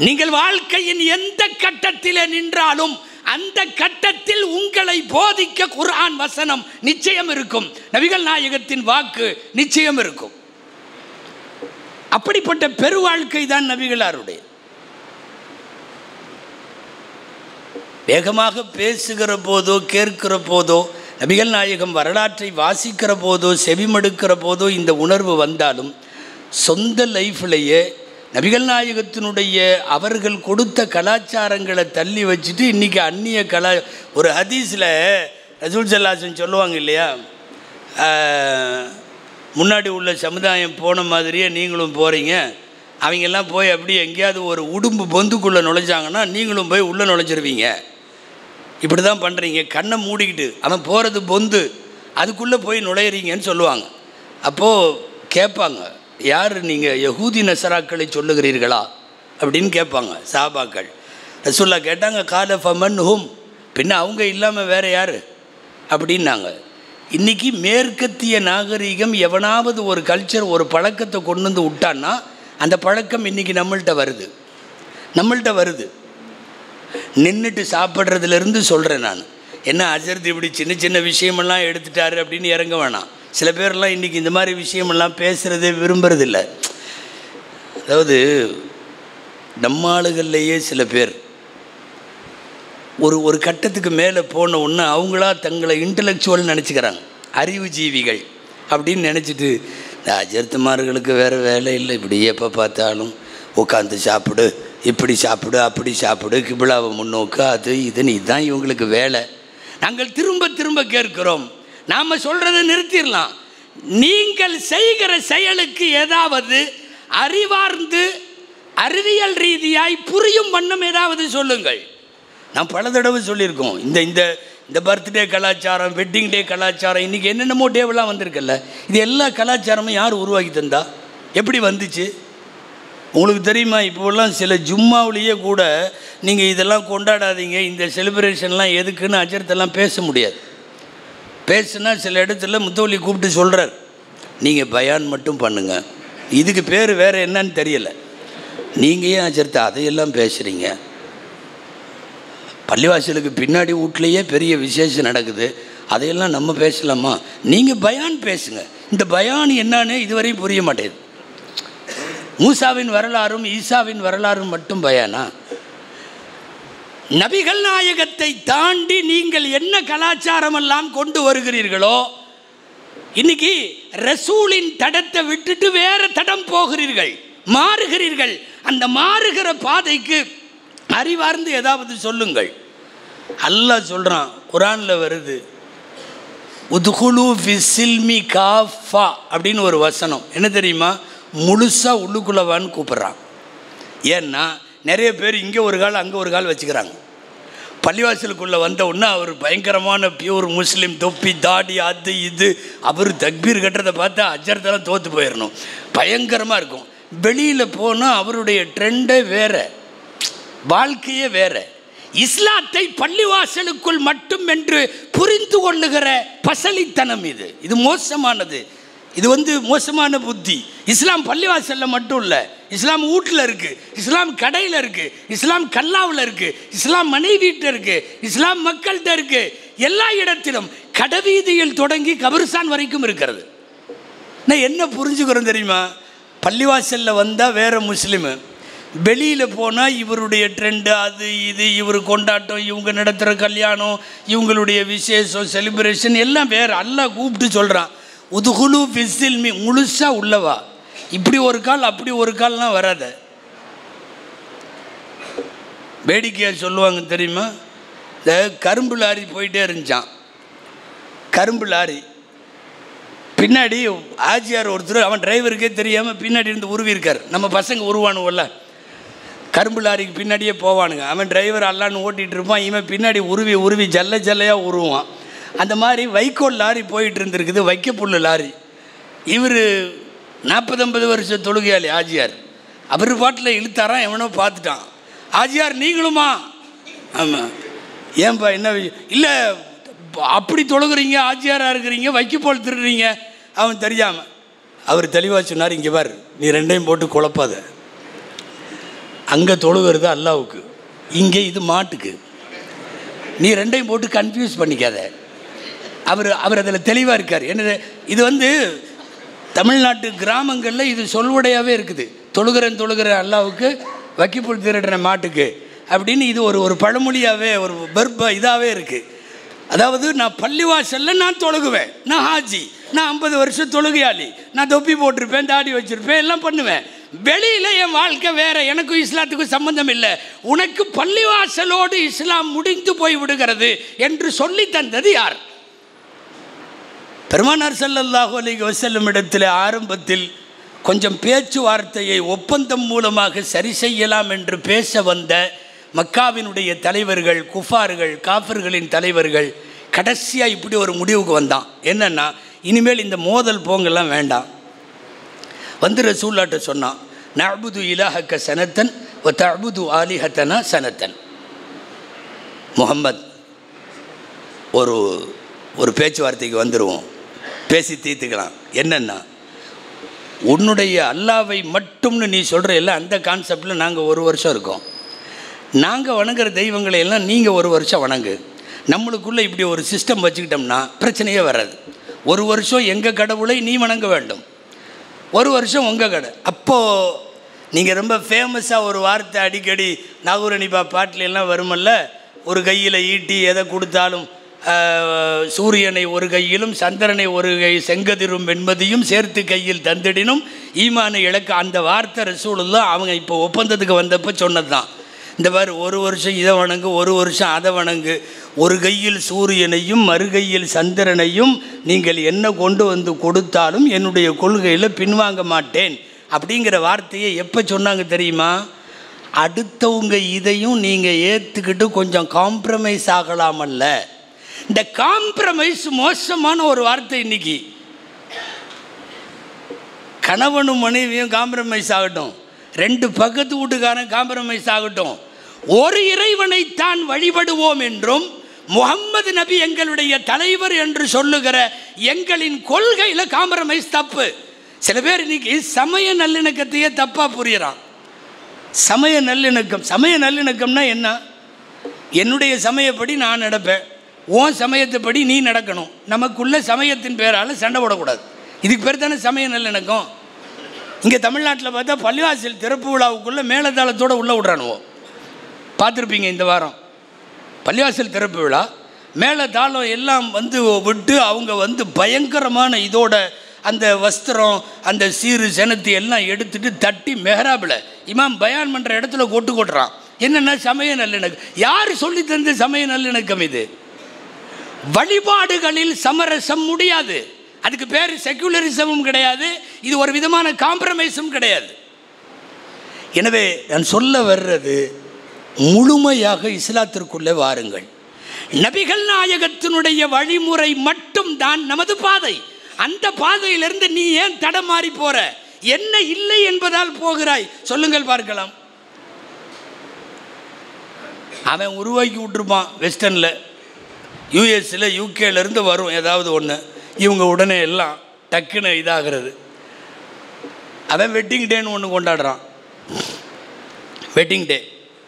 நீங்கள் வாழ்க்கையின் எந்த கட்டத்தில் நின்றாலும் அந்த கட்டத்தில் உங்களை போதிக்க குர்ஆன் வசனம் நிச்சயம் இருக்கும், நபிகள் நாயகத்தின் வாக்கு நிச்சயம் இருக்கும். அப்படிப்பட்ட பெரு வாழ்க்கை தான் நபிகளாருடைய. வேகமாக பேசுகிற போதோ கேட்கிற போதோ நபிகள் நாயகம் வரலாற்றை வாசிக்கிற போதோ செவிமடுக்கிற போதோ இந்த உணர்வு வந்தாலும் சொந்த லைஃப்லையே நபிகள் நாயகத்தினுடைய அவர்கள் கொடுத்த கலாச்சாரங்களை தள்ளி வச்சுட்டு இன்றைக்கி அந்நிய ஒரு ஹதீஸில் ரசூல் ஸல்லல்லாஹு சொல்லுவாங்க இல்லையா, முன்னாடி உள்ள சமுதாயம் போன மாதிரியே நீங்களும் போகிறீங்க, அவங்கெல்லாம் போய் அப்படியே எங்கேயாவது ஒரு உடும்பு பொந்துக்குள்ளே நுழைஞ்சாங்கன்னா நீங்களும் போய் உள்ளே நுழைஞ்சிருவீங்க. இப்படி தான் பண்ணுறீங்க, கண்ணை மூடிக்கிட்டு அவன் போகிறது பொந்து, அதுக்குள்ளே போய் நுழையிறீங்கன்னு சொல்லுவாங்க. அப்போது கேட்பாங்க, யார் நீங்கள் யஹூதி நசராக்களை சொல்லுகிறீர்களா அப்படின்னு கேட்பாங்க சஹாபாக்கள். ரசூலுல்லாஹ் கேட்டாங்க, கால ஃபமன் ஹும், பின்ன அவங்க இல்லாமல் வேறு யார் அப்படின்னாங்க. இன்றைக்கி மேற்கத்திய நாகரீகம் எவனாவது ஒரு கல்ச்சர் ஒரு பழக்கத்தை கொண்டு வந்து விட்டான்னா அந்த பழக்கம் இன்றைக்கி நம்மள்கிட்ட வருது. நின்றுட்டு சாப்பிட்றதுலேருந்து சொல்கிறேன் நான். என்ன அஜர்த்து இப்படி சின்ன சின்ன விஷயமெல்லாம் எடுத்துட்டாரு அப்படின்னு இறங்க வேணாம். சில பேர்லாம் இன்றைக்கி இந்த மாதிரி விஷயமெல்லாம் பேசுகிறதே விரும்புறதில்லை. அதாவது நம்ம ஆளுகள்லேயே சில பேர் ஒரு கட்டத்துக்கு மேலே போன உடனே அவங்களா தங்களை இன்டலெக்சுவல் நினச்சிக்கிறாங்க, அறிவுஜீவிகள் அப்படின்னு நினச்சிட்டு, இந்த அஜர்த்துமார்களுக்கு வேறு வேலை இல்லை, இப்படி எப்போ பார்த்தாலும் உட்காந்து சாப்பிடு, இப்படி சாப்பிடு, அப்படி சாப்பிடு, கிபிலாவை முன்னோக்கு, அது இதுன்னு இதுதான் இவங்களுக்கு வேலை. நாங்கள் திரும்ப திரும்ப கேட்கிறோம், நாம் சொல்கிறத நிறுத்திடலாம். நீங்கள் செய்கிற செயலுக்கு ஏதாவது அறிவார்ந்து அறிவியல் ரீதியாய் புரியும் வண்ணம் ஏதாவது சொல்லுங்கள். நான் பல தடவை சொல்லியிருக்கோம், இந்த இந்த இந்த பர்த்டே கலாச்சாரம், வெட்டிங் டே கலாச்சாரம், இன்றைக்கி என்னென்னமோ டேவெல்லாம் வந்திருக்குல்ல, இது எல்லா கலாச்சாரமும் யார் உருவாக்கி தந்தா, எப்படி வந்துச்சு உங்களுக்கு தெரியுமா? இப்போல்லாம் சில ஜும்மாவிலேயே கூட நீங்கள் இதெல்லாம் கொண்டாடாதீங்க, இந்த செலிப்ரேஷன்லாம் எதுக்குன்னு அஜர்த்தெல்லாம் பேச முடியாது. பேசுனா சில இடத்துல முத்தவலி கூப்பிட்டு சொல்கிறார், நீங்கள் பயான் மட்டும் பண்ணுங்கள், இதுக்கு பேர் வேறு என்னன்னு தெரியலை, நீங்கள் ஏன் அஜர்த்த அதையெல்லாம் பேசுகிறீங்க? பள்ளிவாசலுக்கு பின்னாடி வீட்லேயே பெரிய விசேஷம் நடக்குது, அதையெல்லாம் நம்ம பேசலாமா? நீங்கள் பயான் பேசுங்க. இந்த பயான் என்னன்னு இதுவரையும் புரிய மாட்டேங்குது. மூசாவின் வரலாறும் ஈசாவின் வரலாறும் மட்டும் பயானா? நபிகள் நாயகத்தை தாண்டி நீங்கள் என்ன கலாச்சாரம் எல்லாம் கொண்டு வருகிறீர்களோ, இன்னைக்கு ரசூலின் தடத்தை விட்டுட்டு வேற தடம் போகிறீர்கள், மாறுகிறீர்கள். அந்த மாறுகிற பாதைக்கு அறிவார்ந்து ஏதாவது சொல்லுங்கள். அல்லாஹ் சொல்கிறான், குர்ஆனில் வருது, உத்குலு ஃபிஸ்ஸில்மி காஃபா அப்படின்னு ஒரு வசனம். என்ன தெரியுமா? முழுசாக உள்ளுக்குள்ளவான்னு கூப்பிட்றான். ஏன்னா நிறைய பேர் இங்கே ஒரு கால் அங்கே ஒரு கால் வச்சுக்கிறாங்க. பள்ளிவாசலுக்குள்ளே வந்த உடனே அவர் பயங்கரமான பியூர் முஸ்லீம், தொப்பி தாடி அது இது, அவர் தக்பீர் கட்டுறதை பார்த்தா அஜர்த்தெல்லாம் தோற்று போயிடணும், பயங்கரமாக இருக்கும். வெளியில் போனால் அவருடைய ட்ரெண்டே வேறு, வாழ்க்கையே வேறு. இஸ்லாத்தை பள்ளிவாசலுக்குள் மட்டும் என்று புரிந்து கொள்ளுகிற பசலித்தனம் இது மோசமானது. இது மோசமான புத்தி. இஸ்லாம் பள்ளிவாசலில் மட்டும் இல்லை, இஸ்லாம் வீட்டில் இருக்குது, இஸ்லாம் கடையில் இருக்குது, இஸ்லாம் கல்லாவில் இருக்குது, இஸ்லாம் மனைவிட்ட இருக்குது, இஸ்லாம் மக்கள்கிட்ட இருக்குது, எல்லா இடத்திலும் கடைவீதியில் தொடங்கி கபிரிஸ்தான் வரைக்கும் இருக்கிறது. நான் என்ன புரிஞ்சுக்கிறோம் தெரியுமா? பள்ளிவாசலில் வந்தால் வேறு முஸ்லீமு, வெளியில் போனால் இவருடைய ட்ரெண்டு அது இது, இவர் கொண்டாட்டம், இவங்க நடத்துகிற கல்யாணம், இவங்களுடைய விசேஷம், செலிப்ரேஷன் எல்லாம் வேறு. அல்லாஹ் கூப்பிட்டு சொல்கிறான், உதுகுலு ஃபிஸ்ஸில்மி, முழுசாக உள்ளவா. இப்படி ஒரு கால் அப்படி ஒரு கால்லாம் வராத. வேடிக்கையாக சொல்லுவாங்க தெரியுமா? இந்த கரும்பு லாரி போயிட்டே இருந்துச்சான். கரும்பு லாரி பின்னாடி ஆஜியார் ஒருத்தர், அவன் டிரைவருக்கே தெரியாமல் பின்னாடி இருந்து உருவிருக்கார். நம்ம பசங்க உருவானுவல்ல, கரும்பு லாரிக்கு பின்னாடியே போவானுங்க. அவன் டிரைவர் அல்லான்னு ஓட்டிகிட்டு இருப்பான், இவன் பின்னாடி உருவி உருவி ஜல்ல ஜல்லையாக உருவான். அந்த மாதிரி வைக்கோல் லாரி போயிட்டு இருந்திருக்குது, வைக்கப்புல்லு லாரி. இவர் 40-50 வருஷம் தொழுகையாளி ஆஜியார். அவர் பாட்டில் இழுத்தாரான், எவனோ பார்த்துட்டான். ஆஜியார் நீங்களுமா? ஆமாம். ஏன்பா என்ன விஷயம்? இல்லை அப்படி தொழுகிறீங்க, ஆஜியாராக இருக்கிறீங்க, வைக்கோல் திருடுறீங்க. அவன் தெரியாமல் அவர் தெளிவாக சொன்னார், இங்கே பார், நீ ரெண்டையும் போட்டு குழப்பாத. அங்கே தொழுகிறது அல்லாவுக்கு, இங்கே இது மாட்டுக்கு, நீ ரெண்டையும் போட்டு கன்ஃபியூஸ் பண்ணிக்காத. அவர் அதில் தெளிவாக இருக்கார். என்னது இது தமிழ்நாட்டு கிராமங்களில் இது சொல்வடையாகவே இருக்குது. தொழுகிறேன் அல்லாவுக்கு, வைக்கப்புல் திருடுற மாட்டுக்கு. அப்படின்னு இது ஒரு பழமொழியாகவே ஒரு இதாகவே இருக்குது. அதாவது நான் பள்ளிவாசலில் நான் தொழுகுவேன், நான் ஹாஜி, நான் 50 வருஷம் தொழுகையாளி, நான் தொப்பி போட்டிருப்பேன், தாடி வச்சுருப்பேன், எல்லாம் பண்ணுவேன். வெளியில் என் வாழ்க்கை வேறு, எனக்கும் இஸ்லாத்துக்கும் சம்பந்தம் இல்லை. உனக்கு பள்ளிவாசலோடு இஸ்லாம் முடிந்து போய் விடுகிறது என்று சொல்லி தந்தது யார்? பெருமானார் ஸல்லல்லாஹு அலைஹி வஸல்லம் இடத்தில் ஆரம்பத்தில் கொஞ்சம் பேச்சுவார்த்தையை ஒப்பந்தம் மூலமாக சரி செய்யலாம் என்று பேச வந்த மக்காவினுடைய தலைவர்கள், குஃபார்கள், காஃபிர்களின் தலைவர்கள் கடைசியாக இப்படி ஒரு முடிவுக்கு வந்தான். என்னென்னா, இனிமேல் இந்த மோதல் போங்கெல்லாம் வேண்டாம். வந்து ரசூல்லாட்ட சொன்னான், நஅ்புது இலாஹக்க சனத்தன் வ தஅ்புது ஆலிஹத்தனா சனத்தன். முஹம்மத், ஒரு பேச்சுவார்த்தைக்கு வந்துடுவோம், பேசி தீர்த்துக்கலாம். என்னென்னா, உன்னுடைய அல்லாவை மட்டும்னு நீ சொல்கிற எல்லாம் அந்த கான்செப்டில் நாங்கள் 1 வருஷம் இருக்கோம். நாங்கள் வணங்குற தெய்வங்களை எல்லாம் நீங்கள் 1 வருஷம் வணங்கு. நம்மளுக்குள்ளே இப்படி ஒரு சிஸ்டம் வச்சுக்கிட்டோம்னா பிரச்சனையே வராது. 1 வருஷம் எங்கள் கடவுளை நீ வணங்க வேண்டும், 1 வருஷம் உங்கள் கடை. அப்போது நீங்கள் ரொம்ப ஃபேமஸாக ஒரு வார்த்தை அடிக்கடி நாகூரணிபா பாட்டிலெல்லாம் வருமல்ல, ஒரு கையில் ஈட்டி எதை கொடுத்தாலும் சூரியனை ஒரு கையிலும் சந்திரனை ஒரு கை செங்கதிரும் என்பதையும் சேர்த்து கையில் தந்திடினும் ஈமானை இழக்க. அந்த வார்த்தை ரசூலுல்லாஹ் அவங்க இப்போ ஒப்பந்தத்துக்கு வந்தப்போ சொன்னது தான். இந்த மாதிரி 1 வருஷம் இதை வணங்கு, 1 வருஷம் அதை வணங்கு, ஒரு கையில் சூரியனையும் மறுகையில் சந்திரனையும் நீங்கள் என்ன கொண்டு வந்து கொடுத்தாலும் என்னுடைய கொள்கையில் பின்வாங்க மாட்டேன் அப்படிங்கிற வார்த்தையை எப்போ சொன்னாங்க தெரியுமா? அடுத்தவங்க இதையும் நீங்கள் ஏற்றுக்கிட்டு கொஞ்சம் காம்ப்ரமைஸ் ஆகலாமல்ல. இந்த காம்ப்ரமைஸ் மோசமான ஒரு வார்த்தை. இன்னைக்கு கணவனும் மனைவியும் காம்ப்ரமைஸ் ஆகட்டும், 2 பக்கத்து வீட்டுக்காரன் காம்ப்ரமைஸ் ஆகட்டும், ஒரு இறைவனைத்தான் வழிபடுவோம் என்றும் முஹம்மது நபி எங்களுடைய தலைவர் என்று சொல்லுகிற எங்களின் கொள்கையில் காம்ப்ரமைஸ் தப்பு. சில பேர் இன்னைக்கு சமய நல்லிணக்கத்தையே தப்பாக புரியுறான். சமய நல்லிணக்கம்னா என்ன? என்னுடைய சமயப்படி நான் நடப்பேன், உன் சமயத்தைப்படி நீ நடக்கணும், நமக்குள்ள சமயத்தின் பேரால் சண்டை போடக்கூடாது. இதுக்கு பேர் தானே சமய நல்லிணக்கம். இங்கே தமிழ்நாட்டில் பார்த்தா பள்ளிவாசல் திறப்பு விழாவுக்குள்ளே மேலதாளத்தோடு உள்ளே விட்றானுவோம், பார்த்துருப்பீங்க. இந்த வாரம் பள்ளிவாசல் திறப்பு விழா, மேலதாளம் எல்லாம் விட்டு அவங்க பயங்கரமான இதோட அந்த வஸ்திரம், அந்த சீரு செனத்தி எல்லாம் எடுத்துகிட்டு தட்டி மெஹராபில் இமாம் பயான் பண்ணுற இடத்துல கொட்டுறான். என்னென்னா சமய நல்லிணக்கம். யார் சொல்லி தந்த சமய நல்லிணக்கம் இது? வழிபாடுகளில் சமரசம் முடியாது. அதுக்கு பேர் செக்குலரிசமும் கிடையாது, இது ஒரு விதமான காம்ப்ரமைஸும் கிடையாது. எனவே நான் சொல்ல வர்றது, முழுமையாக இஸ்லாத்திற்குள்ளே வாருங்கள். நபிகள் நாயகத்தினுடைய வழிமுறை மட்டும்தான் நமது பாதை. அந்த பாதையிலிருந்து நீ ஏன் தடமாறி போற? என்ன இல்லை என்பதால் போகிறாய்? சொல்லுங்கள் பார்க்கலாம். அவன் உருவாக்கி விட்டுருப்பான் வெஸ்டர்னில், யூஎஸில், யூகேலேருந்து வரும் ஏதாவது ஒன்று, இவங்க உடனே எல்லாம் டக்குன்னு இதாகிறது. அவன் வெட்டிங் டேன்னு ஒன்று கொண்டாடுறான். Wedding day,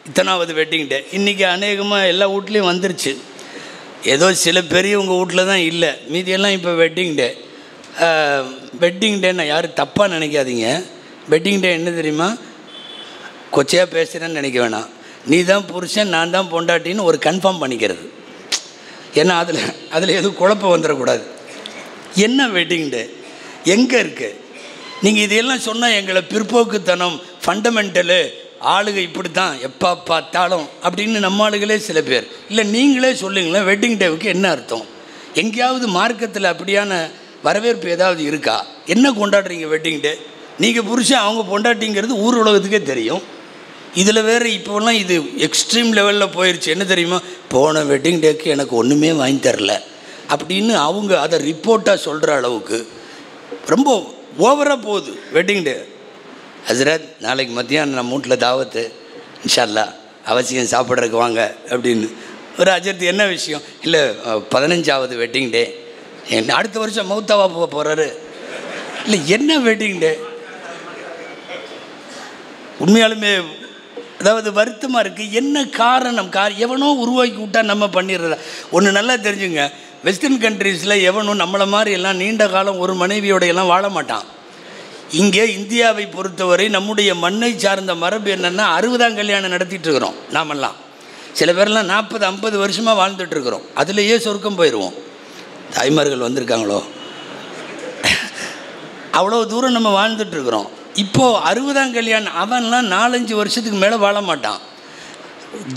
இத்தனாவது wedding day. இன்றைக்கி அநேகமாக எல்லா வீட்லேயும் வந்துருச்சு. ஏதோ சில பெரியவங்க வீட்டில் தான் இல்லை, மீதியெல்லாம் இப்போ வெட்டிங் டே. வெட்டிங் டேன்னு யாரும் தப்பாக நினைக்காதீங்க. வெட்டிங் டே என்ன தெரியுமா? கொச்சையாக பேசுகிறேன்னு நினைக்க வேணாம். நீ தான் புருஷன், நான் தான் பொண்டாட்டின்னு ஒரு கன்ஃபார்ம் பண்ணிக்கிறது. ஏன்னா அதில் எதுவும் குழப்பம் வந்துடக்கூடாது. என்ன வெட்டிங் டே எங்கே இருக்குது? நீங்கள் இதையெல்லாம் சொன்னால் எங்களை பிற்போக்குத்தனம், ஃபண்டமெண்டலு, ஆளுகை இப்படி தான் எப்போ பார்த்தாலும் அப்படின்னு நம்ம ஆளுகளே சில பேர். இல்லை நீங்களே சொல்லுங்களேன், வெட்டிங் டேவுக்கு என்ன அர்த்தம்? எங்கேயாவது மார்க்கத்தில் அப்படியான வரவேற்பு ஏதாவது இருக்கா? என்ன கொண்டாடுறீங்க வெட்டிங் டே? நீங்கள் புருஷன், அவங்க பொண்டாட்டிங்கிறது ஊர் உலகத்துக்கே தெரியும். இதில் வேறு இப்போலாம் இது எக்ஸ்ட்ரீம் லெவலில் போயிடுச்சு. என்ன தெரியுமா? போன வெட்டிங் டேக்கு எனக்கு ஒன்றுமே வாங்கி தரல அப்படின்னு அவங்க அதை ரிப்போர்ட்டாக சொல்கிற அளவுக்கு ரொம்ப ஓவராக போகுது வெட்டிங் டே. ஹஸ்ரத், நாளைக்கு மத்தியானம் நம்ம வீட்டில் தாவத்து, இன்ஷா அல்லாஹ் அவசியம் சாப்பிட்றதுக்கு வாங்க அப்படின்னு. ஒரு அஜர்த்து என்ன விஷயம்? இல்லை 15வது வெட்டிங் டே, அடுத்த வருஷம் மௌத்தாவா போக போகிறாரு. இல்லை என்ன வெட்டிங் டே? உண்மையாலுமே அதாவது வருத்தமாக இருக்குது. என்ன காரணம்? எவனோ உருவாக்கி விட்டா நம்ம பண்ணிடுறதா? ஒன்று நல்லா தெரிஞ்சுங்க, வெஸ்டர்ன் கண்ட்ரீஸில் எவனும் நம்மளை மாதிரி எல்லாம் நீண்ட காலம் ஒரு மனைவியோடையெல்லாம் வாழ மாட்டான். இங்கே இந்தியாவை பொறுத்தவரை நம்முடைய மண்ணை சார்ந்த மரபு என்னென்னா 60ஆம் கல்யாணம் நடத்திட்டு இருக்கிறோம். நாமெல்லாம் சில பேர்லாம் 40-50 வருஷமாக வாழ்ந்துட்டுருக்குறோம். அதுலேயே சொர்க்கம் போயிடுவோம். தாய்மார்கள் வந்திருக்காங்களோ, அவ்வளோ தூரம் நம்ம வாழ்ந்துட்டுருக்குறோம். இப்போது 60ஆம் கல்யாணம் அவன்லாம் 4-5 வருஷத்துக்கு மேலே வாழ மாட்டான்.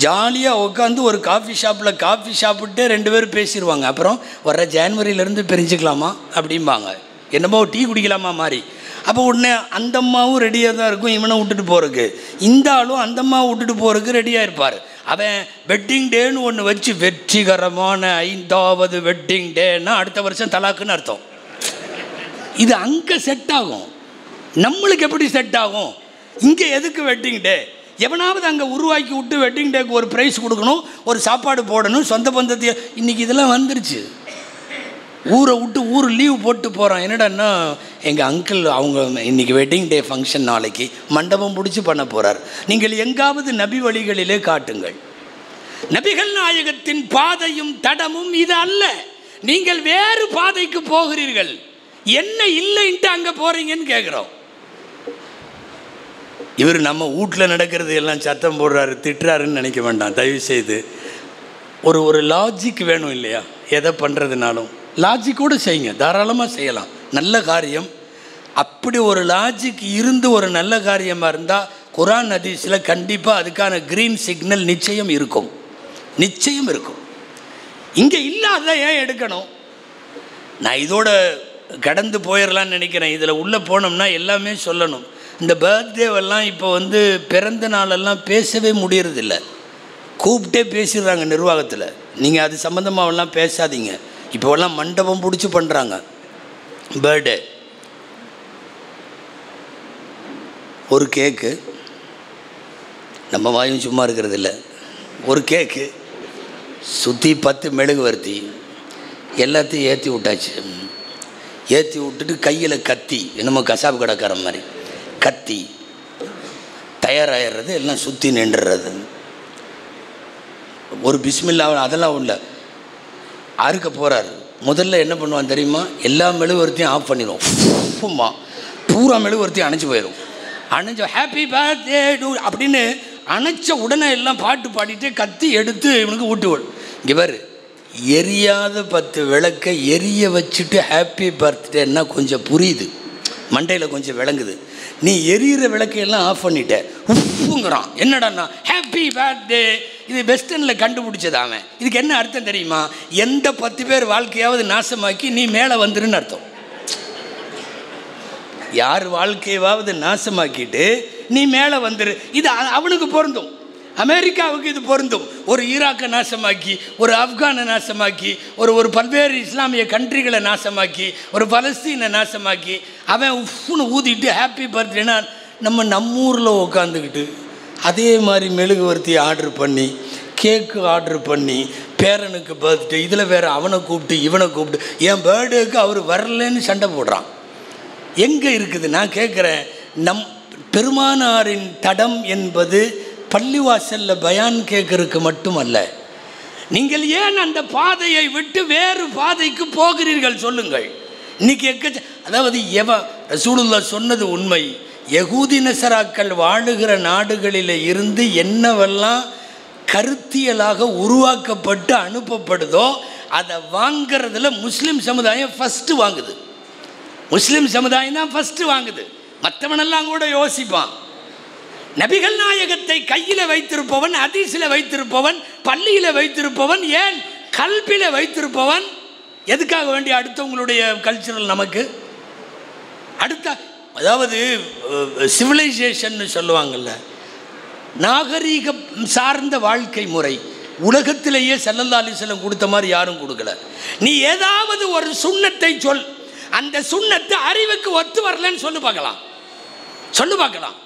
ஜாலியாக உட்காந்து ஒரு காஃபி ஷாப்பில் காஃபி சாப்பிட்டே 2 பேரும் பேசிடுவாங்க. அப்புறம் வர்ற ஜான்வரியிலேருந்து பிரிஞ்சுக்கலாமா அப்படிம்பாங்க, என்னமோ டீ குடிக்கலாமா மாதிரி. அப்போ உடனே அந்த அம்மாவும் ரெடியாக தான் இருக்கும் இவனை விட்டுட்டு போகிறதுக்கு, இந்த ஆளும் அந்த அம்மாவை விட்டுட்டு போகிறதுக்கு ரெடியாக இருப்பார். அவன் வெட்டிங் டேன்னு ஒன்று வச்சு வெற்றிகரமான 5வது வெட்டிங் டேன்னா அடுத்த வருஷம் தலாக்குன்னு அர்த்தம். இது அங்கே செட் ஆகும், நம்மளுக்கு எப்படி செட் ஆகும்? இங்கே எதுக்கு வெட்டிங் டே? எவனாவது அங்கே உருவாக்கி விட்டு வெட்டிங் டேக்கு ஒரு ப்ரைஸ் கொடுக்கணும், ஒரு சாப்பாடு போடணும், சொந்த பந்தத்தையே. இன்றைக்கி இதெல்லாம் வந்துருச்சு. ஊரை விட்டு ஊர் லீவ் போட்டு போகிறான். என்னடான்னா எங்கள் அங்கிள் அவங்க இன்றைக்கி வெட்டிங் டே ஃபங்க்ஷன், நாளைக்கு மண்டபம் பிடிச்சி பண்ண போகிறார். நீங்கள் எங்காவது நபி வழிகளிலே காட்டுங்கள். நபிகள் நாயகத்தின் பாதையும் தடமும் இது அல்ல. நீங்கள் வேறு பாதைக்கு போகிறீர்கள். என்ன இல்லைன்ட்டு அங்கே போகிறீங்கன்னு கேட்குறோம். இவர் நம்ம வீட்டில் நடக்கிறது எல்லாம் சத்தம் போடுறாரு, திட்டுறாருன்னு நினைக்க வேண்டாம் தயவு செய்து. ஒரு லாஜிக் வேணும் இல்லையா? எதை பண்ணுறதுனாலும் லாஜிக்கோடு செய்யுங்க, தாராளமாக செய்யலாம். நல்ல காரியம் அப்படி ஒரு லாஜிக் இருந்து ஒரு நல்ல காரியமாக இருந்தால் குர்ஆன் ஹதீஸில் கண்டிப்பாக அதுக்கான க்ரீன் சிக்னல் நிச்சயம் இருக்கும், நிச்சயம் இருக்கும். இங்கே இல்லாத ஏன் எடுக்கணும்? நான் இதோட கடந்து போயிடலான்னு நினைக்கிறேன். இதில் உள்ளே போனோம்னா எல்லாமே சொல்லணும். இந்த பர்த்டேவெல்லாம் இப்போ பிறந்த நாளெல்லாம் பேசவே முடியறதில்ல. கூப்பிட்டே பேசிடுறாங்க நிர்வாகத்தில். நீங்கள் அது சம்மந்தமாகலாம் பேசாதீங்க. இப்போல்லாம் மண்டபம் பிடிச்சி பண்ணுறாங்க பர்த்டே. ஒரு கேக்கு, நம்ம வாயும் சும்மா இருக்கிறது இல்லை, ஒரு கேக்கு சுற்றி 10 மெழுகுவர்த்தி எல்லாத்தையும் ஏற்றி விட்டாச்சு. ஏற்றி விட்டுட்டு கையில் கத்தி, என்னமோ கசாப்பு கடைக்கார மாதிரி கத்தி தயாராகிடுறது, எல்லாம் சுற்றி நின்றுறது. ஒரு பிஸ்மில்லா அதெல்லாம் உள்ள அறுக்க போகிறாரு. முதல்ல என்ன பண்ணுவான் தெரியுமா? எல்லா மெழுகுவர்த்தியும் ஆஃப் பண்ணிடுவோம். பூரா மெழுகுவர்த்தியும் அணைச்சி போயிடும். அணைஞ்ச ஹாப்பி பர்த்டே டூ அப்படின்னு அணைச்ச உடனே எல்லாம் பாட்டு பாடிட்டு கத்தி எடுத்து இவனுக்கு ஊட்டுவோம். இங்கே பாரு, எரியாத 10 விளக்கை எரிய வச்சுட்டு ஹாப்பி பர்த்டேன்னா கொஞ்சம் புரியுது, மண்டையில் கொஞ்சம் விளங்குது. நீ எரியிற விளக்கையெல்லாம் ஆஃப் பண்ணிட்ட, உப்புங்கிறான். என்னடான்னா ஹாப்பி பர்த்டே. இது வெஸ்டர்னில் கண்டுபிடிச்சது அவன். இதுக்கு என்ன அர்த்தம் தெரியுமா? எந்த 10 பேர் வாழ்க்கையாவது நாசமாக்கி நீ மேலே வந்துருன்னு அர்த்தம். யார் வாழ்க்கையாவது நாசமாக்கிட்டு நீ மேலே வந்துரு, இது அவனுக்கு பொருந்தும். அமெரிக்காவுக்கு இது பொருந்தும். ஒரு ஈராக்கை நாசமாக்கி, ஒரு ஆப்கானை நாசமாக்கி, ஒரு பல்வேறு இஸ்லாமிய கண்ட்ரிகளை நாசமாக்கி, ஒரு பலஸ்தீனை நாசமாக்கி அவன் உப்புன்னு ஊதிட்டு ஹாப்பி பர்த்டேனா நம்ம ஊரில் உட்காந்துக்கிட்டு அதே மாதிரி மெழுகுவர்த்தி ஆர்டர் பண்ணி, கேக்கு ஆர்டர் பண்ணி, பேரனுக்கு பர்த்டே, இதில் வேறு அவனை கூப்பிட்டு இவனை கூப்பிட்டு என் பர்த்டேக்கு அவர் வரலன்னு சண்டை போடுறான். எங்கே இருக்குது? நான் கேட்குறேன், நம் பெருமானாரின் தடம் என்பது பள்ளிவாசலில் பயான் கேட்கறதுக்கு மட்டுமல்ல. நீங்கள் ஏன் அந்த பாதையை விட்டு வேறு பாதைக்கு போகிறீர்கள் சொல்லுங்கள். இன்னைக்கு அதாவது ரசூலுல்லாஹ் சொன்னது உண்மை. யகூதி நசராக்கள் வாழுகிற நாடுகளில் இருந்து என்னவெல்லாம் கருத்தியலாக உருவாக்கப்பட்டு அனுப்பப்படுதோ அதை வாங்கிறதுல முஸ்லீம் சமுதாயம் ஃபஸ்ட்டு வாங்குது. முஸ்லீம் சமுதாயம் தான் ஃபஸ்ட்டு வாங்குது. மற்றவனெல்லாம் கூட யோசிப்பான். நபிகள் நாயகத்தை கையில் வைத்திருப்பவன், ஹதீஸில் வைத்திருப்பவன், பள்ளியில் வைத்திருப்பவன், ஏன் கல்பில் வைத்திருப்பவன், எதுக்காக வேண்டிய அடுத்தவங்களுடைய கல்ச்சரல் நமக்கு அடுத்த, அதாவது சிவிலைசேஷன் சொல்லுவாங்கள்ல, நாகரீகம் சார்ந்த வாழ்க்கை முறை உலகத்திலேயே ஸல்லல்லாஹு அலைஹி வஸல்லம் கொடுத்த மாதிரி யாரும் கொடுக்கல. நீ ஏதாவது ஒரு சுன்னத்தை சொல், அந்த சுன்னத்து அறிவுக்கு ஒத்து வரலன்னு சொல்லு பார்க்கலாம், சொல்லு பார்க்கலாம்.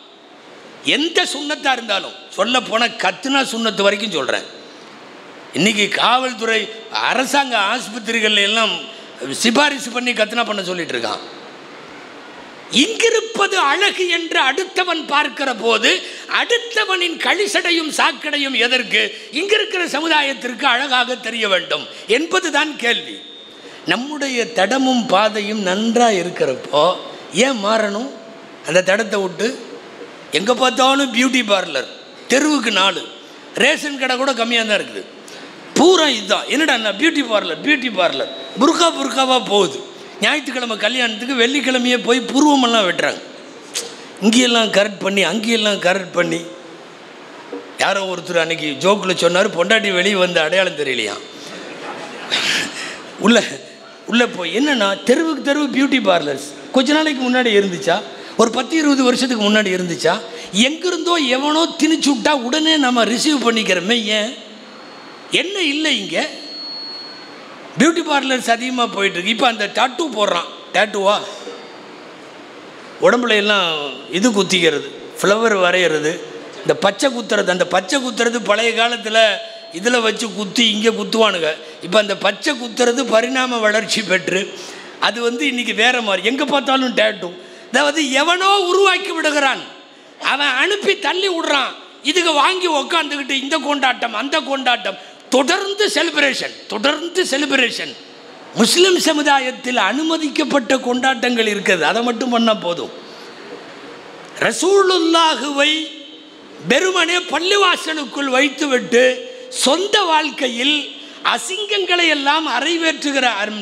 எந்த சுண்ணத்தாக இருந்தாலும் சொல்ல போனால் கத்துனா சுண்ணத்து வரைக்கும் சொல்கிறேன். இன்றைக்கி காவல்துறை அரசாங்க ஆஸ்பத்திரிகள் எல்லாம் சிபாரிசு பண்ணி கத்துனா பண்ண சொல்லிட்டு இருக்கான். இங்கிருப்பது அழகு என்று அடுத்தவன் பார்க்கிற போது அடுத்தவனின் கழிசடையும் சாக்கடையும் எதற்கு? இங்கிருக்கிற சமுதாயத்திற்கு அழகாக தெரிய வேண்டும் என்பதுதான் கேள்வி. நம்முடைய தடமும் பாதையும் நன்றாக இருக்கிறப்போ ஏன் மாறணும்? அந்த தடத்தை விட்டு எங்கே பார்த்தாலும் பியூட்டி பார்லர், தெருவுக்கு 4, ரேஷன் கடை கூட கம்மியாக தான் இருக்குது. பூரா இதுதான். என்னடா பியூட்டி பார்லர் புர்காவாக போகுது. ஞாயிற்றுக்கிழமை கல்யாணத்துக்கு வெள்ளிக்கிழமையே போய் புருவமெல்லாம் வெட்டுறாங்க. இங்கேயெல்லாம் கரெக்ட் பண்ணி அங்கேயெல்லாம் கரெக்ட் பண்ணி. யாரோ ஒருத்தர் அன்றைக்கி ஜோக்கில் சொன்னார், பொண்டாட்டி வெளியே வந்து அடையாளம் தெரியலையா. உள்ளே போய் என்னென்னா தெருவுக்கு தெருவு பியூட்டி பார்லர்ஸ். கொஞ்ச நாளைக்கு முன்னாடி இருந்துச்சா, ஒரு 10-20 வருஷத்துக்கு முன்னாடி இருந்துச்சா, எங்கிருந்தோ எவனோ திணிச்சு விட்டா உடனே நம்ம ரிசீவ் பண்ணிக்கிறோமே. ஏன் என்ன இல்லை இங்கே? பியூட்டி பார்லர்ஸ் அதிகமாக போயிட்டுருக்கு. இப்போ அந்த டாட்டூ போடுறான். டாட்டூவா உடம்புல எல்லாம் இது குத்திக்கிறது, ஃப்ளவர் வரைகிறது, இந்த பச்சை குத்துறது. அந்த பச்சை குத்துறது பழைய காலத்தில் இதில் வச்சு குத்தி இங்கே குத்துவானுங்க. இப்போ அந்த பச்சை குத்துறது பரிணாம வளர்ச்சி பெற்று அது இன்றைக்கி வேறு மாதிரி. எங்கே பார்த்தாலும் டேட்டூ. அதாவது எவனோ உருவாக்கி விடுகிறான், அவன் அனுப்பி தள்ளி விடுறான். இதுக்கு வாங்கி உக்காந்துக்கிட்டு இந்த கொண்டாட்டம் அந்த கொண்டாட்டம், தொடர்ந்து செலிப்ரேஷன். முஸ்லிம் சமுதாயத்தில் அனுமதிக்கப்பட்ட கொண்டாட்டங்கள் இருக்குது, அதை மட்டும் பண்ணால் போதும். ரசூலுல்லாஹுவை வெறுமனே பள்ளிவாசலுக்குள் வைத்துவிட்டு சொந்த வாழ்க்கையில் அசிங்கங்களை எல்லாம்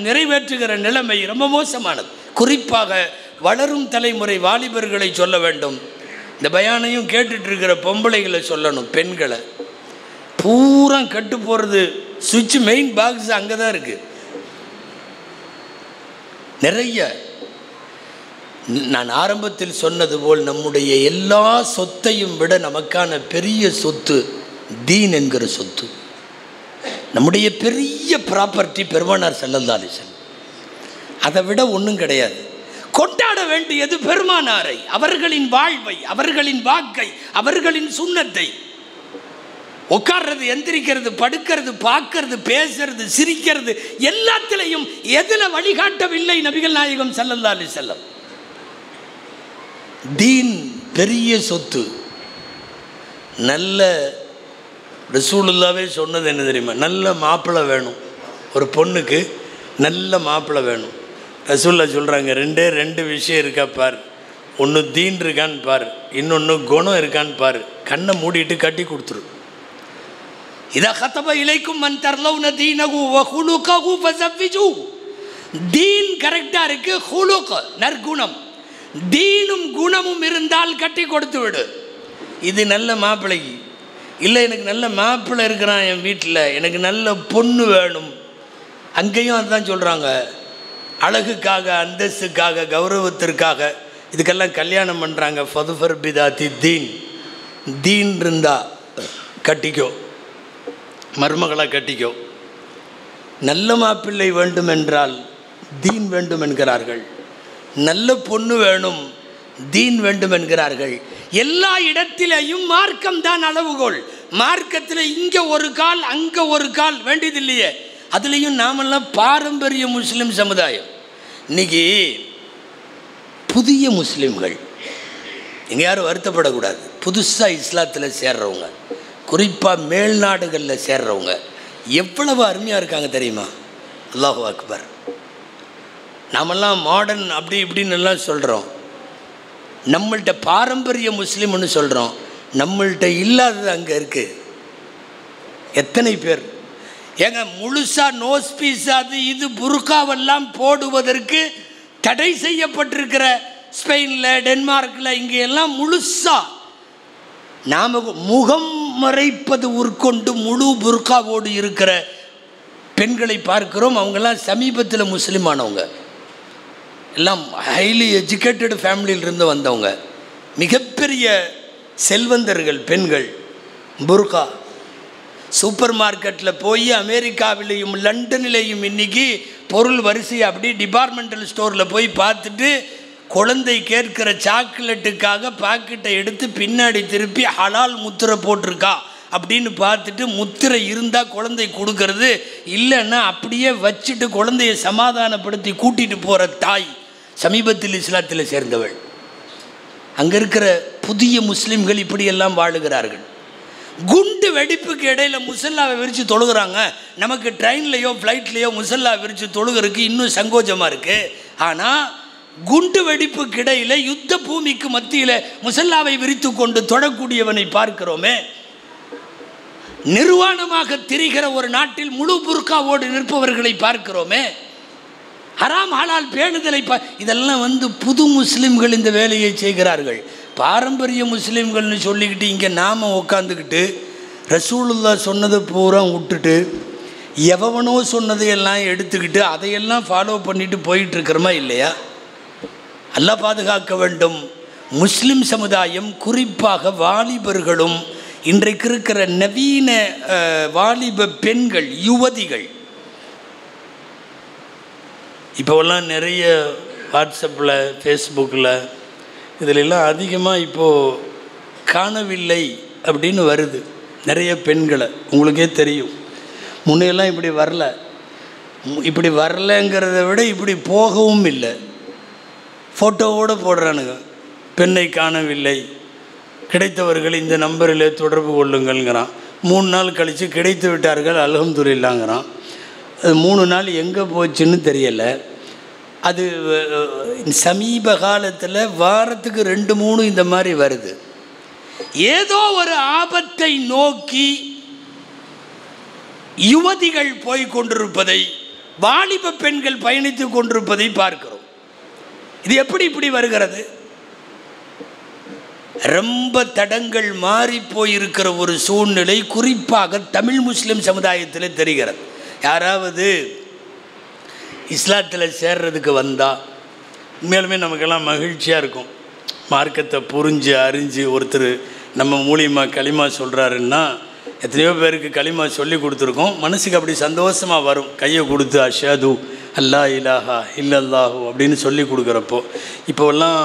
நிறைவேற்றுகிற நிலைமை ரொம்ப மோசமானது. குறிப்பாக வளரும் தலைமுறை வாலிபர்களை சொல்ல வேண்டும். இந்த பயானையும் கேட்டுட்டு இருக்கிற பொம்பளைகளை சொல்லணும். பெண்களை பூரா கட்டு போகிறது, சுவிட்ச் மெயின் பாக்ஸ் அங்கே தான் இருக்குது நிறைய. நான் ஆரம்பத்தில் சொன்னது போல் நம்முடைய எல்லா சொத்தையும் விட நமக்கான பெரிய சொத்து தீன் என்கிற சொத்து. நம்முடைய பெரிய ப்ராப்பர்ட்டி பெருமானார் ஸல்லல்லாஹு அலைஹி வஸல்லம். அதை விட ஒன்றும் கிடையாது. கொண்டாட வேண்டியது பெருமானாரை, அவர்களின் வாழ்வை, அவர்களின் வாக்கை, அவர்களின் சுன்னத்தை. உட்கார்றது, எந்திரிக்கிறது, படுக்கிறது, பார்க்கறது, பேசுறது, சிரிக்கிறது, எல்லாத்திலையும் எதில் வழிகாட்டவில்லை நபிகள் நாயகம் ஸல்லல்லாஹு அலைஹி வஸல்லம். தீன் பெரிய சொத்து. நல்ல ரசூலுல்லாவே சொன்னது என்ன தெரியுமா? நல்ல மாப்பிள்ளை வேணும் ஒரு பொண்ணுக்கு, நல்ல மாப்பிள்ளை வேணும். ரசூலுல்லாஹ் சொல்கிறாங்க, 2 விஷயம் இருக்கா பார். ஒன்று தீன் இருக்கான்னு பார், இன்னொன்று குணம் இருக்கான்னு பார். கண்ணை மூடிட்டு கட்டி கொடுத்துரு. இதா கதப இலைக்கும் மன் தர்லவுன தீனஹு வ குலுகஹு ஃபஸவ்விஜு. தீன் கரெக்டாக இருக்குது, குலுக் நற்குணம், தீனும் குணமும் இருந்தால் கட்டி கொடுத்து விடு. இது நல்ல மாப்பிள்ளைக்கு. இல்லை எனக்கு நல்ல மாப்பிள்ளை இருக்கிறான் என் வீட்டில், எனக்கு நல்ல பொண்ணு வேணும். அங்கேயும் அதுதான் சொல்கிறாங்க. அழகுக்காக, அந்தஸ்துக்காக, கௌரவத்திற்காக இதுக்கெல்லாம் கல்யாணம் பண்ணுறாங்க. ஃபதுஃபர் பிதாத்தி தீன். தீன் இருந்தா கட்டிக்கோ, மருமகளை கட்டிக்கோ. நல்ல மாப்பிள்ளை வேண்டும் என்றால் தீன் வேண்டும் என்கிறார்கள். நல்ல பொண்ணு வேணும், தீன் வேண்டும் என்கிறார்கள். எல்லா இடத்திலேயும் மார்க்கம் தான் அளவுகோல். மார்க்கத்தில் இங்கே ஒரு கால் அங்கே ஒரு கால் வேண்டியதில்லையே. அதுலேயும் நாமெல்லாம் பாரம்பரிய முஸ்லீம் சமுதாயம். இன்றைக்கி புதிய முஸ்லீம்கள், இங்கே யாரும் வருத்தப்படக்கூடாது, புதுசாக இஸ்லாத்தில் சேர்றவங்க, குறிப்பாக மேல்நாடுகளில் சேர்றவங்க எவ்வளவு அருமையாக இருக்காங்க தெரியுமா? அல்லாஹு அக்பர். நாமெல்லாம் மாடர்ன் அப்படி இப்படின்னு எல்லாம் சொல்கிறோம். நம்மள்கிட்ட பாரம்பரிய முஸ்லீம்னு சொல்கிறோம், நம்மள்கிட்ட இல்லாதது அங்கே இருக்குது. எத்தனை பேர் ஏங்க முழுசாக நோஸ் பீஸ் அது இது புர்காவெல்லாம் போடுவதற்கு தடை செய்யப்பட்டிருக்கிற ஸ்பெயினில், டென்மார்க்கில், இங்கே எல்லாம் முழுசாக நாம் முகம் மறைப்பது உட்கொண்டு முழு புர்காவோடு இருக்கிற பெண்களை பார்க்கிறோம். அவங்கெல்லாம் சமீபத்தில் முஸ்லீமானவங்க, எல்லாம் ஹைலி எஜுகேட்டட் ஃபேமிலியிலிருந்து வந்தவங்க, மிகப்பெரிய செல்வந்தர்கள் பெண்கள். புர்கா சூப்பர் மார்க்கெட்டில் போய் அமெரிக்காவிலேயும் லண்டனிலேயும் இன்றைக்கி பொருள் வரிசை அப்படி டிபார்ட்மெண்டல் ஸ்டோரில் போய் பார்த்துட்டு குழந்தை கேட்கிற சாக்லேட்டுக்காக பாக்கெட்டை எடுத்து பின்னாடி திருப்பி ஹலால் முத்திரை போட்டிருக்கா அப்படின்னு பார்த்துட்டு முத்திரை இருந்தால் குழந்தை கொடுக்கறது, இல்லைன்னா அப்படியே வச்சுட்டு குழந்தைய சமாதானப்படுத்தி கூட்டிகிட்டு போகிற தாய் சமீபத்தில் இஸ்லாத்தில் சேர்ந்தவள். அங்கே இருக்கிற புதிய முஸ்லீம்கள் இப்படியெல்லாம் வாழுகிறார்கள். குண்டு வெடிப்புக்கு இடையில் முசல்லாவை விரித்து தொழுகிறாங்க. நமக்கு ட்ரெயின்லேயோ ஃப்ளைட்லேயோ முசல்லா விரித்து தொழுகிறதுக்கு இன்னும் சங்கோஜமாக இருக்குது. ஆனால் குண்டு வெடிப்புக்கு இடையில் யுத்த பூமிக்கு மத்தியில் முசல்லாவை விரித்து கொண்டு தொடக்கூடியவனை பார்க்கிறோமே. நிர்வாணமாக திரிகிற ஒரு நாட்டில் முழு புர்காவோடு நிற்பவர்களை பார்க்கிறோமே. ஹராம் ஹலால் பேணுதலை இதெல்லாம் புது முஸ்லீம்கள் இந்த வேலையை செய்கிறார்கள். பாரம்பரிய முஸ்லீம்கள்னு சொல்லிக்கிட்டு இங்கே நாம் உட்காந்துக்கிட்டு ரசூலுல்லாஹ் சொன்னதை பூரா விட்டுட்டு எவனோ சொன்னதையெல்லாம் எடுத்துக்கிட்டு அதையெல்லாம் ஃபாலோ பண்ணிட்டு போயிட்டுருக்கிறோமா இல்லையா? அல்லாஹ் பாதுகாக்க வேண்டும். முஸ்லிம் சமுதாயம், குறிப்பாக வாலிபர்களும், இன்றைக்கு இருக்கிற நவீன வாலிப பெண்கள், யுவதிகள், இப்போல்லாம் நிறைய வாட்ஸ்அப்பில், ஃபேஸ்புக்கில் இதிலெல்லாம் அதிகமாக இப்போது காணவில்லை அப்படின்னு வருது நிறைய பெண்களை. உங்களுக்கே தெரியும், முன்னையெல்லாம் இப்படி வரலைங்கிறத விட இப்படி போகவும் இல்லை. ஃபோட்டோவோடு போடுறானுங்க, பெண்ணை காணவில்லை, கிடைத்தவர்கள் இந்த நம்பரில் தொடர்பு கொள்ளுங்கள்ங்கிறான். 3 நாள் கழித்து கிடைத்து விட்டார்கள் அல்ஹம்துலில்லாஹ்ங்கிறான். அது 3 நாள் எங்கே போச்சுன்னு தெரியலை. அது சமீப காலத்தில் வாரத்துக்கு 2-3 இந்த மாதிரி வருது. ஏதோ ஒரு ஆபத்தை நோக்கி யுவதிகள் போய் கொண்டிருப்பதை, வாலிப பெண்கள் பயணித்து கொண்டிருப்பதை பார்க்கிறோம். இது எப்படி இப்படி வருகிறது? ரொம்ப தடங்கள் மாறி போயிருக்கிற ஒரு சூழ்நிலை குறிப்பாக தமிழ் முஸ்லிம் சமுதாயத்தில் தெரிகிறது. யாராவது இஸ்லாத்தில் சேர்றதுக்கு வந்தால் உண்மையாலுமே நமக்கெல்லாம் மகிழ்ச்சியாக இருக்கும். மார்க்கத்தை புரிஞ்சு அறிஞ்சு ஒருத்தர் நம்ம மூலியமாக களிமா சொல்கிறாருன்னா, எத்தனையோ பேருக்கு களிமா சொல்லி கொடுத்துருக்கோம், மனசுக்கு அப்படி சந்தோஷமாக வரும். கையை கொடுத்து அஷ்ஹது அல்லா இலாஹா இல்லல்லாஹு அப்படின்னு சொல்லி கொடுக்குறப்போ. இப்போல்லாம்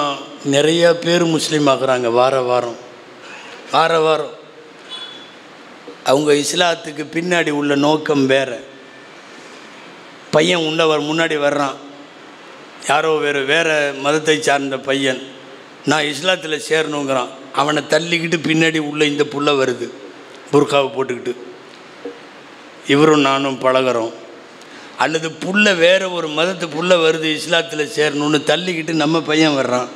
நிறையா பேர் முஸ்லீம் ஆகுறாங்க. வார வாரம் அவங்க இஸ்லாத்துக்கு பின்னாடி உள்ள நோக்கம் வேறு. பையன் முன்னாடி வர்றான், யாரோ வேறு மதத்தை சார்ந்த பையன், நான் இஸ்லாத்தில் சேரணுங்கிறான். அவனை தள்ளிக்கிட்டு பின்னாடி உள்ள இந்த புள்ள வருது, புர்காவை போட்டுக்கிட்டு. இவரும் நானும் பழகிறோம். அல்லது புள்ள வேறு ஒரு மதத்து புள்ள வருது, இஸ்லாத்தில் சேரணும்னு தள்ளிக்கிட்டு நம்ம பையன் வர்றான்.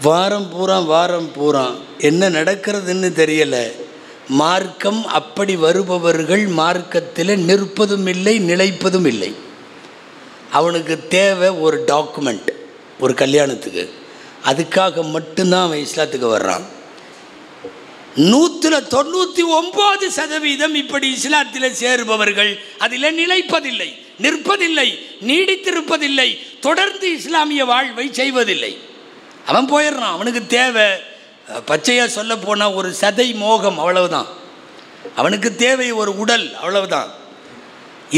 வாரம் பூரா என்ன நடக்கிறதுன்னு தெரியலை. மார்க்கம் அப்படி வருபவர்கள் மார்க்கத்தில் நிற்பதும் இல்லை, நிலைப்பதும் இல்லை. அவனுக்கு தேவை ஒரு டாக்குமெண்ட், ஒரு கல்யாணத்துக்கு. அதுக்காக மட்டும்தான் அவன் இஸ்லாத்துக்கு வர்றான். 199% இப்படி இஸ்லாத்தில் சேருபவர்கள் அதில் நிலைப்பதில்லை, நிற்பதில்லை, நீடித்திருப்பதில்லை, தொடர்ந்து இஸ்லாமிய வாழ்வை செய்வதில்லை. அவன் போயிடுறான். அவனுக்கு தேவை, பச்சையாக சொல்ல போனால் ஒரு சதை மோகம், அவ்வளவுதான். அவனுக்கு தேவை ஒரு உடல், அவ்வளவுதான்.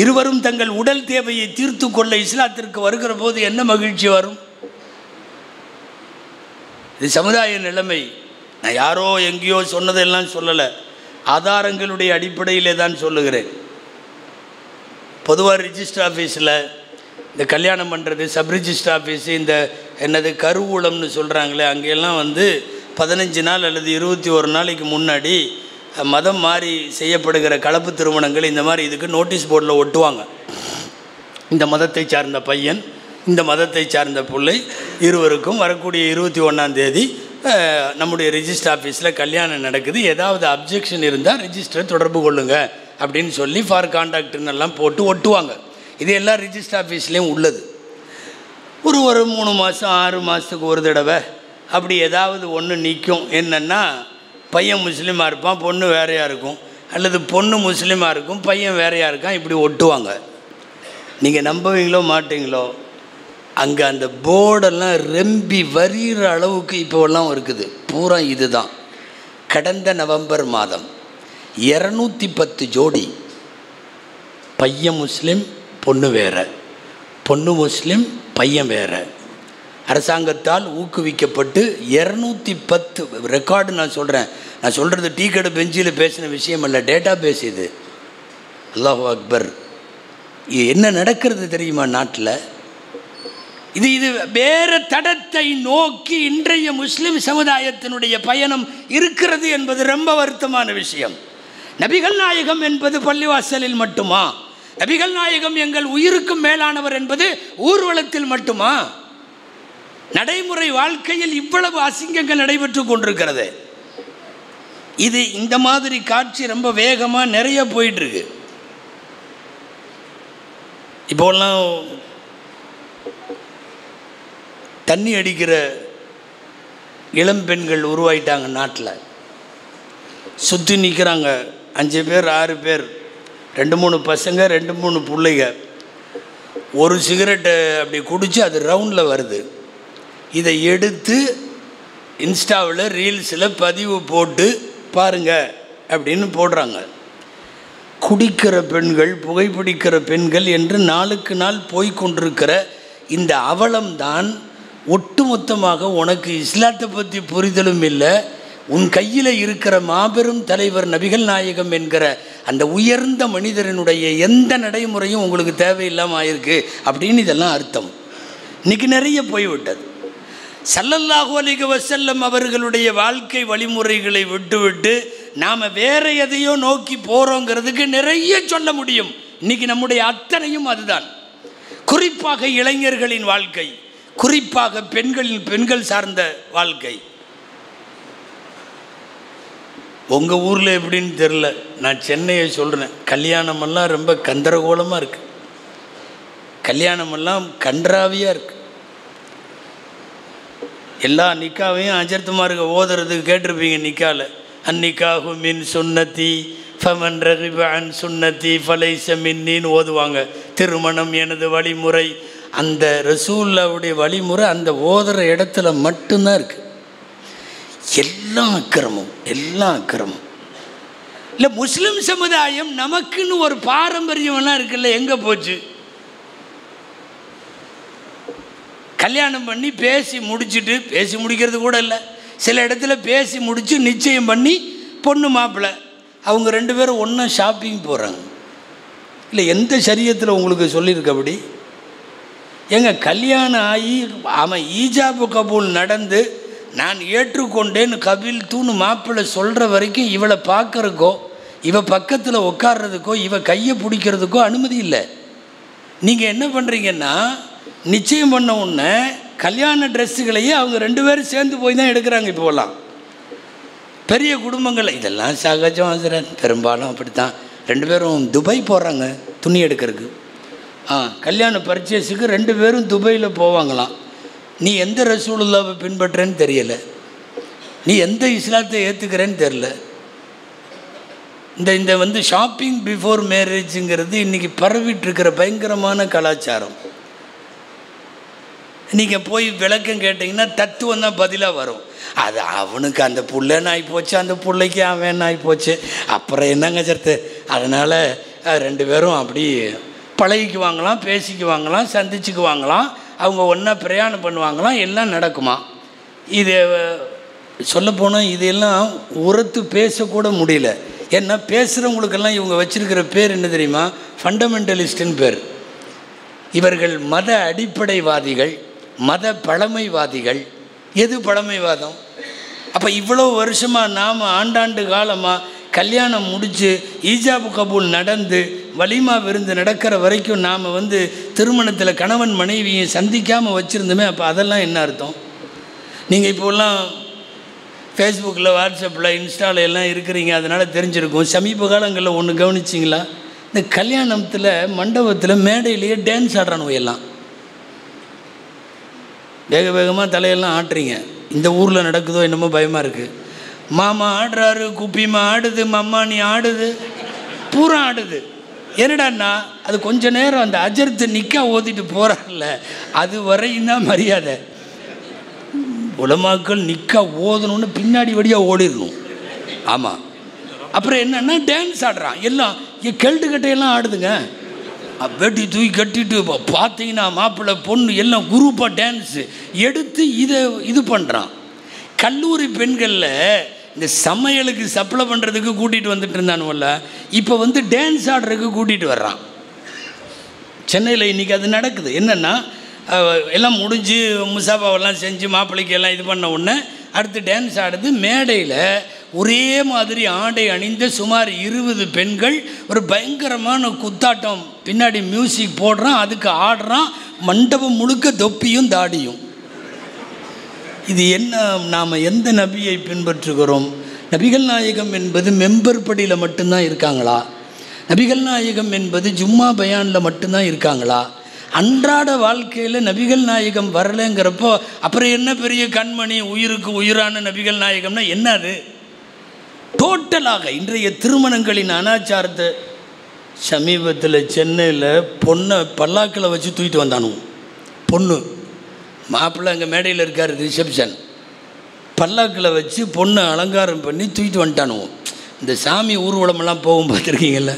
இருவரும் தங்கள் உடல் தேவையை தீர்த்து கொள்ள இஸ்லாத்திற்கு வருகிற போது என்ன மகிழ்ச்சி வரும்? இது சமுதாய நிலைமை. நான் யாரோ எங்கேயோ சொன்னதெல்லாம் சொல்லலை, ஆதாரங்களுடைய அடிப்படையிலே தான் சொல்லுகிறேன். பொதுவாக ரிஜிஸ்டர் ஆஃபீஸில் இந்த கல்யாணம் பண்ணுறது, சப் ரிஜிஸ்டர் ஆஃபீஸு, இந்த என்னது கருவூலம்னு சொல்கிறாங்களே, அங்கெல்லாம் 15 நாள் அல்லது 21 நாளைக்கு முன்னாடி மதம் மாறி செய்யப்படுகிற கலப்பு திருமணங்கள் இந்த மாதிரி இதுக்கு நோட்டீஸ் போர்டில் ஒட்டுவாங்க. இந்த மதத்தை சார்ந்த பையன், இந்த மதத்தை சார்ந்த பிள்ளை இருவருக்கும் வரக்கூடிய 21ஆம் தேதி நம்முடைய ரிஜிஸ்டர் ஆஃபீஸில் கல்யாணம் நடக்குது. ஏதாவது அப்ஜெக்ஷன் இருந்தால் ரிஜிஸ்டரை தொடர்பு கொள்ளுங்க அப்படின்னு சொல்லி ஃபார் கான்டாக்ட்னு எல்லாம் போட்டு ஒட்டுவாங்க. இது எல்லாம் ரிஜிஸ்டர் ஆஃபீஸ்லேயும் உள்ளது. ஒரு 3 மாதம் 6 மாதத்துக்கு ஒரு தடவை அப்படி ஏதாவது ஒன்று நிற்கும். என்னென்னா, பையன் முஸ்லீமாக இருப்பான், பொண்ணு வேறையாக இருக்கும், அல்லது பொண்ணு முஸ்லீமாக இருக்கும், பையன் வேறையாக இருக்கான், இப்படி ஒட்டுவாங்க. நீங்கள் நம்புவீங்களோ மாட்டீங்களோ, அங்கே அந்த போர்டெல்லாம் ரெம்பி வரிகிற அளவுக்கு இப்போல்லாம் இருக்குது. பூரா இதுதான். கடந்த நவம்பர் மாதம் 210 ஜோடி, பையன் முஸ்லீம் பொண்ணு வேறு, பொண்ணு முஸ்லீம் பையன் வேறு, அரசாங்கத்தால் ஊக்குவிக்கப்பட்டு 210 ரெக்கார்டு. நான் சொல்கிறது டீ கடை பெஞ்சில் பேசின விஷயம் அல்ல, டேட்டா பேஸ் இது. அல்லாஹு அக்பர். என்ன நடக்கிறது தெரியுமா நாட்டில்? இது வேறு தடத்தை நோக்கி இன்றைய முஸ்லிம் சமுதாயத்தினுடைய பயணம் இருக்கிறது என்பது ரொம்ப வருத்தமான விஷயம். நபிகள் நாயகம் என்பது பள்ளிவாசலில் மட்டுமா? நபிகள் நாயகம் எங்கள் உயிருக்கும் மேலானவர் என்பது ஊர்வலத்தில் மட்டுமா? நடைமுறை வாழ்க்கையில் இவ்வளவு அசிங்கங்கள் நடைபெற்று கொண்டிருக்கிறது. இது இந்த மாதிரி காட்சி ரொம்ப வேகமாக நிறைய போயிட்டுருக்கு. இப்போலாம் தண்ணி அடிக்கிற இளம் பெண்கள் உருவாயிட்டாங்க. நாட்டில் சுற்றி நிற்கிறாங்க 5 பேர் 6 பேர், 2-3 பசங்க 2-3 பிள்ளைங்க. ஒரு சிகரெட்டை அப்படி குடித்து அது ரவுண்டில் வருது. இதை எடுத்து இன்ஸ்டாவில் ரீல்ஸில் பதிவு போட்டு பாருங்க அப்படின்னு போடுறாங்க. குடிக்கிற பெண்கள், புகைப்பிடிக்கிற பெண்கள் என்று நாளுக்கு நாள் போய்கொண்டிருக்கிற இந்த அவலம்தான் ஒட்டுமொத்தமாக உனக்கு இஸ்லாத்தை பற்றி புரிதலும் இல்லை, உன் கையில் இருக்கிற மாபெரும் தலைவர் நபிகள் நாயகம் என்கிற அந்த உயர்ந்த மனிதரினுடைய எந்த நடைமுறையும் உங்களுக்கு தேவையில்லாமல் ஆயிருக்கு அப்படின்னு இதெல்லாம் அர்த்தம். இன்றைக்கி நிறைய போய்விட்டது. ஸல்லல்லாஹு அலைஹி வஸல்லம் அவர்களுடைய வாழ்க்கை வழிமுறைகளை விட்டுவிட்டு நாம் வேற எதையோ நோக்கி போகிறோங்கிறதுக்கு நிறைய சொல்ல முடியும். இன்றைக்கி நம்முடைய அத்தனையும் அதுதான். குறிப்பாக இளைஞர்களின் வாழ்க்கை, குறிப்பாக பெண்கள் சார்ந்த வாழ்க்கை. உங்கள் ஊரில் எப்படின்னு தெரில, நான் சென்னையை சொல்கிறேன். கல்யாணமெல்லாம் ரொம்ப கந்தரகோலமாக இருக்குது, கல்யாணமெல்லாம் கன்றாவியாக இருக்குது. எல்லா நிக்காவையும் அஜர்த்துமாருக்கு ஓதுறதுக்கு கேட்டிருப்பீங்க. நிக்காவில் அந்நிக்காஹு மின் சுன்னத்தி ஃபமன் ரகிப அன் சுன்னத்தி ஃபலைஸ மின்னின்னு ஓதுவாங்க. திருமணம் எனது வழிமுறை. அந்த ரசூலுல்லாஹ்வுடைய வழிமுறை அந்த ஓதுற இடத்துல மட்டும்தான் இருக்குது. எல்லாம் அக்கிரமம், எல்லாம் அக்கிரமம். இல்லை, முஸ்லிம் சமுதாயம் நமக்குன்னு ஒரு பாரம்பரியம்லாம் இருக்குல்ல, எங்கே போச்சு? கல்யாணம் பண்ணி பேசி முடிச்சுட்டு, பேசி முடிக்கிறது கூட இல்லை, சில இடத்துல பேசி முடித்து நிச்சயம் பண்ணி பொண்ணு மாப்பிள்ளை அவங்க 2 பேரும் ஒன்றா ஷாப்பிங் போகிறாங்க. இல்லை, எந்த சரியத்தில் உங்களுக்கு சொல்லியிருக்க அப்படி? ஏங்க, கல்யாணம் ஆகி அவன் ஈஜாபு கபூல் நடந்து நான் ஏற்றுக்கொண்டேன்னு கபில் தூணு மாப்பிள்ளை சொல்கிற வரைக்கும் இவளை பார்க்குறதுக்கோ, இவ பக்கத்தில் உட்கார்றதுக்கோ, இவ கையை பிடிக்கிறதுக்கோ அனுமதி இல்லை. நீங்கள் என்ன பண்ணுறீங்கன்னா, நிச்சயம் பண்ண உடனே கல்யாண ட்ரெஸ்ஸுகளையே அவங்க 2 பேரும் சேர்ந்து போய் தான் எடுக்கிறாங்க. இப்போலாம் பெரிய குடும்பங்கள் இதெல்லாம் சகஜம் ஆசிரியர், பெரும்பாலும் அப்படித்தான். 2 பேரும் துபாய் போகிறாங்க துணி எடுக்கிறதுக்கு. கல்யாண பர்ச்சேஸுக்கு 2 பேரும் துபாயில் போவாங்களாம். நீ எந்த ரசூலுல்லாவை பின்பற்றுறேன்னு தெரியலை, நீ எந்த இஸ்லாத்தை ஏற்றுக்கிறேன்னு தெரில. இந்த ஷாப்பிங் பிஃபோர் மேரேஜுங்கிறது இன்றைக்கி பரவிட்டுருக்கிற பயங்கரமான கலாச்சாரம். நீங்கள் போய் விளக்கம் கேட்டிங்கன்னா தத்துவம் தான் பதிலாக வரும். அது அவனுக்கு அந்த புள்ளன்னு ஆகிப்போச்சு, அந்த பிள்ளைக்கு அவன் ஆகிப்போச்சு, அப்புறம் என்னங்க சர்த்து. அதனால் 2 பேரும் அப்படி பழகிக்குவாங்களாம், பேசிக்குவாங்களாம், சந்திச்சுக்குவாங்களாம், அவங்க ஒன்றா பிரயாணம் பண்ணுவாங்களாம், எல்லாம் நடக்குமா. இது சொல்லப்போனால் இதெல்லாம் உரத்து பேசக்கூட முடியல. ஏன்னா பேசுகிறவங்களுக்கெல்லாம் இவங்க வச்சுருக்கிற பேர் என்ன தெரியுமா? ஃபண்டமெண்டலிஸ்ட்டுன்னு பேர். இவர்கள் மத அடிப்படைவாதிகள், மத பழமைவாதிகள். எது பழமைவாதம்? அப்போ இவ்வளோ வருஷமாக நாம் ஆண்டாண்டு காலமாக கல்யாணம் முடித்து ஈஜாபு கபூல் நடந்து வலிமா விருந்து நடக்கிற வரைக்கும் நாம் திருமணத்தில் கணவன் மனைவியை சந்திக்காமல் வச்சுருந்தோமே. அப்போ அதெல்லாம் என்ன அர்த்தம்? நீங்கள் இப்போலாம் ஃபேஸ்புக்கில், வாட்ஸ்அப்பில், இன்ஸ்டாவில் எல்லாம் இருக்கிறீங்க, அதனால் தெரிஞ்சிருக்கும். சமீப காலங்களில் ஒன்று கவனிச்சிங்களா? இந்த கல்யாணத்தில் மண்டபத்தில் மேடையிலேயே டான்ஸ் ஆடுறானுவ எல்லாம். வேக வேகமாக தலையெல்லாம் ஆட்டுறீங்க. இந்த ஊரில் நடக்குதோ என்னமோ பயமாக இருக்குது. மாமா ஆடுறாரு, குப்பிமா ஆடுது, மம்மானி ஆடுது, பூரா ஆடுது. என்னடான்னா அது கொஞ்ச நேரம் அந்த அஜர்த்து நிற்கா ஓதிட்டு போகிறார்ல, அது வரையும் தான் மரியாதை. உலமாக்கள் நிற்கா ஓதணுன்னு பின்னாடி வழியாக ஓடிடணும். ஆமாம். அப்புறம் என்னென்னா டான்ஸ் ஆடுறான் எல்லாம். கெல்டு கட்டையெல்லாம் ஆடுதுங்க. வெட்டி தூக்கி கட்டிட்டு பார்த்தீங்கன்னா மாப்பிள்ளை பொண்ணு எல்லாம் குரூப்பாக டான்ஸு எடுத்து இது பண்ணுறான். கல்லூரி பெண்களில் இந்த சமையலுக்கு சப்ளை பண்ணுறதுக்கு கூட்டிகிட்டு வந்துட்டு இருந்தானுவல்ல, இப்போ டான்ஸ் ஆடுறதுக்கு கூட்டிகிட்டு வர்றான். சென்னையில் இன்றைக்கி அது நடக்குது. என்னென்னா எல்லாம் முடிஞ்சு முசாபாவெல்லாம் செஞ்சு மாப்பிள்ளைக்கு எல்லாம் இது பண்ண உடனே அடுத்து டான்ஸ் ஆடுது. மேடையில் ஒரே மாதிரி ஆடை அணிந்த சுமார் 20 பெண்கள் ஒரு பயங்கரமான குத்தாட்டம், பின்னாடி மியூசிக் போடுறான், அதுக்கு ஆடுறான், மண்டபம் முழுக்க தொப்பியும் தாடியும். இது என்ன? நாம் எந்த நபியை பின்பற்றுகிறோம்? நபிகள் நாயகம் என்பது மெம்பர் படியில் மட்டும்தான் இருக்காங்களா? நபிகள் நாயகம் என்பது ஜும்மா பயானில் மட்டும்தான் இருக்காங்களா? அன்றாட வாழ்க்கையில் நபிகள் நாயகம் வரலைங்கிறப்போ அப்புறம் என்ன பெரிய கண்மணி, உயிருக்கு உயிரான நபிகள் நாயகம்னா என்ன? அது டோட்டலாக இன்றைய திருமணங்களின் அனாச்சாரத்தை. சமீபத்தில் சென்னையில் பொண்ணை பல்லாக்கில் வச்சு தூக்கிட்டு வந்தானுங்க. பொண்ணு மாப்பிள்ளை அங்கே மேடையில் இருக்கார், ரிசப்ஷன், பல்லாக்கில் வச்சு பொண்ணை அலங்காரம் பண்ணி தூக்கிட்டு வந்துட்டானுவோம். இந்த சாமி ஊர்வலமெல்லாம் போகும் பார்த்துருக்கீங்கள்ல,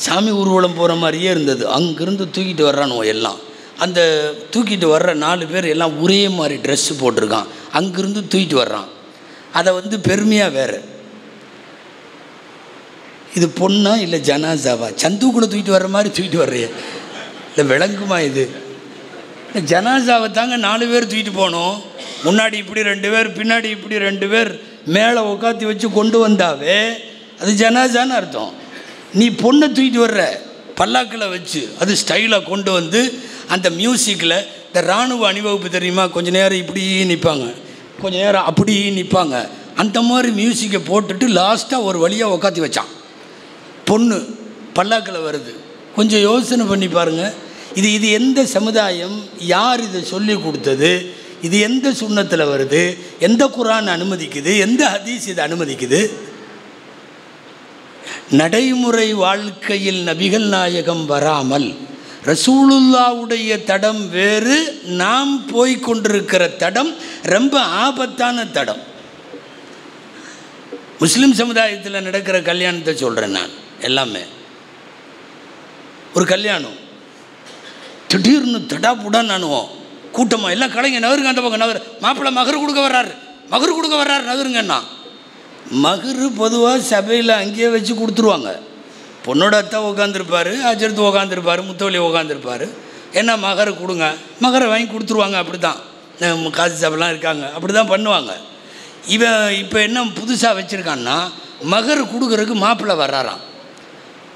சாமி ஊர்வலம் போகிற மாதிரியே இருந்தது. அங்கேருந்து தூக்கிட்டு வர்றானுவோ எல்லாம். அந்த தூக்கிட்டு வர்ற 4 பேர் எல்லாம் ஒரே மாதிரி ட்ரெஸ்ஸு போட்டிருக்கான். அங்கேருந்து தூக்கிட்டு வர்றான். அதை பெருமையாக வேறு. இது பொண்ணா இல்லை ஜனாசாவா? சந்துக்குள்ளே தூக்கிட்டு வர்ற மாதிரி தூக்கிட்டு வர்றையே, இல்லை விளங்குமா? இது ஜனாசாவை தாங்க 4 பேர் தூக்கிட்டு போனோம். முன்னாடி இப்படி 2 பேர், பின்னாடி இப்படி 2 பேர், மேலே உட்காத்தி வச்சு கொண்டு வந்தாவே அது ஜனாசான்னு அர்த்தம். நீ பொண்ணை தூக்கிட்டு வர்ற பல்லாக்கில் வச்சு, அது ஸ்டைலாக கொண்டு வந்து அந்த மியூசிக்கில் இந்த இராணுவ அணிவகுப்பு தெரியுமா, கொஞ்சம் நேரம் இப்படி நிற்பாங்க, கொஞ்சம் நேரம் அப்படி நிற்பாங்க, அந்த மாதிரி மியூசிக்கை போட்டுட்டு லாஸ்ட்டாக ஒரு வழியாக உக்காத்தி வச்சான். பொண்ணு பல்லாக்கில் வருது. கொஞ்சம் யோசனை பண்ணி பாருங்கள். இது எந்த சமுதாயம்? யார் இதை சொல்லி கொடுத்தது? இது எந்த சுன்னத்தில் வருது? எந்த குர்ஆன் அனுமதிக்குது? எந்த ஹதீஸ் இதை அனுமதிக்குது? நடைமுறை வாழ்க்கையில் நபிகள் நாயகம் வராமல் ரசூலுல்லாவுடைய தடம் வேறு, நாம் போய்கொண்டிருக்கிற தடம் ரொம்ப ஆபத்தான தடம். முஸ்லீம் சமுதாயத்தில் நடக்கிற கல்யாணத்தை சொல்கிறேன் நான். எல்லாமே ஒரு கல்யாணம், திடீர்னு தடாப்புடான்னு நானுவோம் கூட்டமாக எல்லாம் கலைங்க, நகருங்க, அந்த பக்கம் நகர், மாப்பிள்ளை மகர் கொடுக்க வர்றாரு, நகருங்கண்ணா. மகரு பொதுவாக சபையில் அங்கேயே வச்சு கொடுத்துருவாங்க. பொண்ணோட அத்தா உட்காந்துருப்பார், அஜர்த்து உட்காந்துருப்பார், முத்தவழி உட்காந்துருப்பார். என்ன மகரை கொடுங்க, மகரை வாங்கி கொடுத்துருவாங்க. அப்படி தான் காசி சபைலாம் இருக்காங்க, அப்படி தான் பண்ணுவாங்க. இவன் இப்போ என்ன புதுசாக வச்சுருக்கான்னா, மகர் கொடுக்குறதுக்கு மாப்பிள்ளை வர்றாராம்.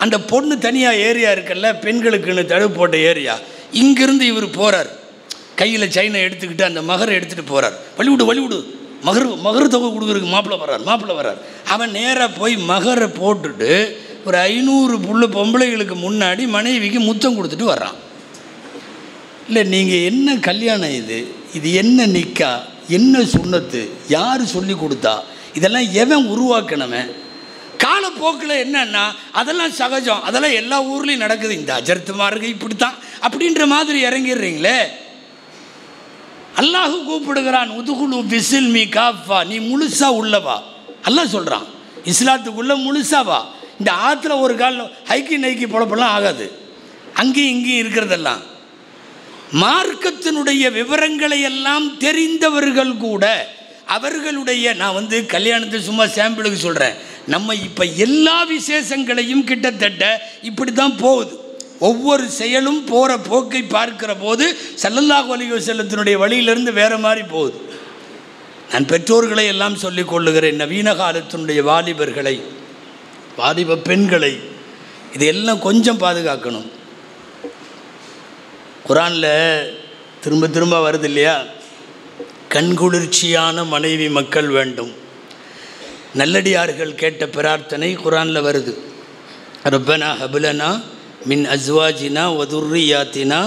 அந்த பொண்ணு தனியாக ஏரியா இருக்குல்ல, பெண்களுக்குன்னு தடுப்பு போட்ட ஏரியா, இங்கேருந்து இவர் போகிறார், கையில் செயினை எடுத்துக்கிட்டு அந்த மகரை எடுத்துகிட்டு போகிறார். வழிவிடு மகர் தொகை கொடுக்குறதுக்கு மாப்பிள்ளை வர்றார். அவன் நேராக போய் மகரை போட்டுட்டு ஒரு 500 பொம்பளைகளுக்கு முன்னாடி மனைவிக்கு முத்தம் கொடுத்துட்டு வர்றான். இல்லை, நீங்கள் என்ன கல்யாணம் இது என்ன நிக்கா, என்ன சுன்னத்து, யார் சொல்லி கொடுத்தா, இதெல்லாம் எவன் உருவாக்கணவன்? காலப்போக்கில் என்னன்னா அதெல்லாம் சகஜம், அதெல்லாம் எல்லா ஊர்லேயும் நடக்குது, இந்த அஜர்த்து மார்க்கு இப்படித்தான் அப்படின்ற மாதிரி இறங்கிடுறீங்களே. அல்லாஹ் கூப்பிடுகிறான், உதுகுலு பிஸ்ஸில்மி காஃபா, நீ முழுசா உள்ளவா. அல்லாஹ் சொல்கிறான், இஸ்லாத்துக்குள்ளே முழுசாவா. இந்த ஆற்றுல ஒரு கால் ஹைக்கி நைக்கி பொழப்பெல்லாம் ஆகாது, அங்கேயும் இங்கேயும் இருக்கிறதெல்லாம். மார்க்கத்தினுடைய விவரங்களை எல்லாம் தெரிந்தவர்கள் கூட அவர்களுடைய, நான் கல்யாணத்தை சும்மா சாம்பிளுக்கு சொல்கிறேன், நம்ம இப்போ எல்லா விசேஷங்களையும் கிட்டத்தட்ட இப்படி தான் போகுது. ஒவ்வொரு செயலும் போகிற போக்கை பார்க்கிற போது ஸல்லல்லாஹு அலைஹி வஸல்லத்தினுடைய வழியிலிருந்து வேறு மாதிரி போகுது. நான் பெற்றோர்களை எல்லாம் சொல்லிக் கொள்ளுகிறேன், நவீன காலத்தினுடைய வாலிபர்களை, வாலிப பெண்களை, இதெல்லாம் கொஞ்சம் பாதுகாக்கணும். குர்ஆனில் திரும்ப திரும்ப வருது இல்லையா, கண்குளிர்ச்சியான மனைவி மக்கள் வேண்டும். நல்லடியார்கள் கேட்ட பிரார்த்தனை குர்ஆனில் வருது. ரப்பனா ஹப்லனா மின் அஸ்வாஜினா வதுர்ரியாத்தினா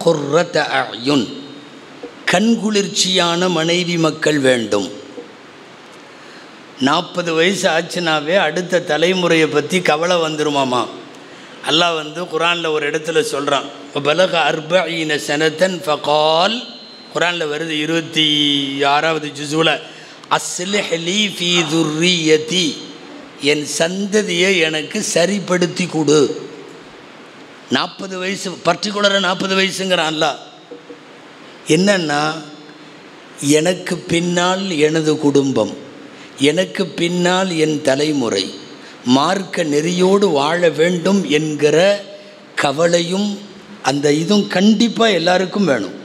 குர்ரத அயுன். கண்குளிர்ச்சியான மனைவி மக்கள் வேண்டும். 40 வயசு ஆச்சுனாவே அடுத்த தலைமுறையை பற்றி கவலை வந்துருமாமா. அல்லாஹ் குர்ஆனில் ஒரு இடத்துல சொல்கிறான், பலக 40 சனத்தன் ஃபகால். குர்ஆனில் வருது 26வது ஜுஸுல, அஸ்லிஹ் லீ ஃபீ துர்ரியதி, என் சந்ததியை எனக்கு சரிப்படுத்தி கொடு. 40 வயசு, பர்டிகுலராக 40 வயசுங்கிறான் அல்லாஹ். என்னன்னா, எனக்கு பின்னால் எனது குடும்பம், எனக்கு பின்னால் என் தலைமுறை மார்க்க நெறியோடு வாழ வேண்டும் என்கிற கவலையும் அந்த இதுவும் கண்டிப்பாக எல்லாருக்கும் வேணும்.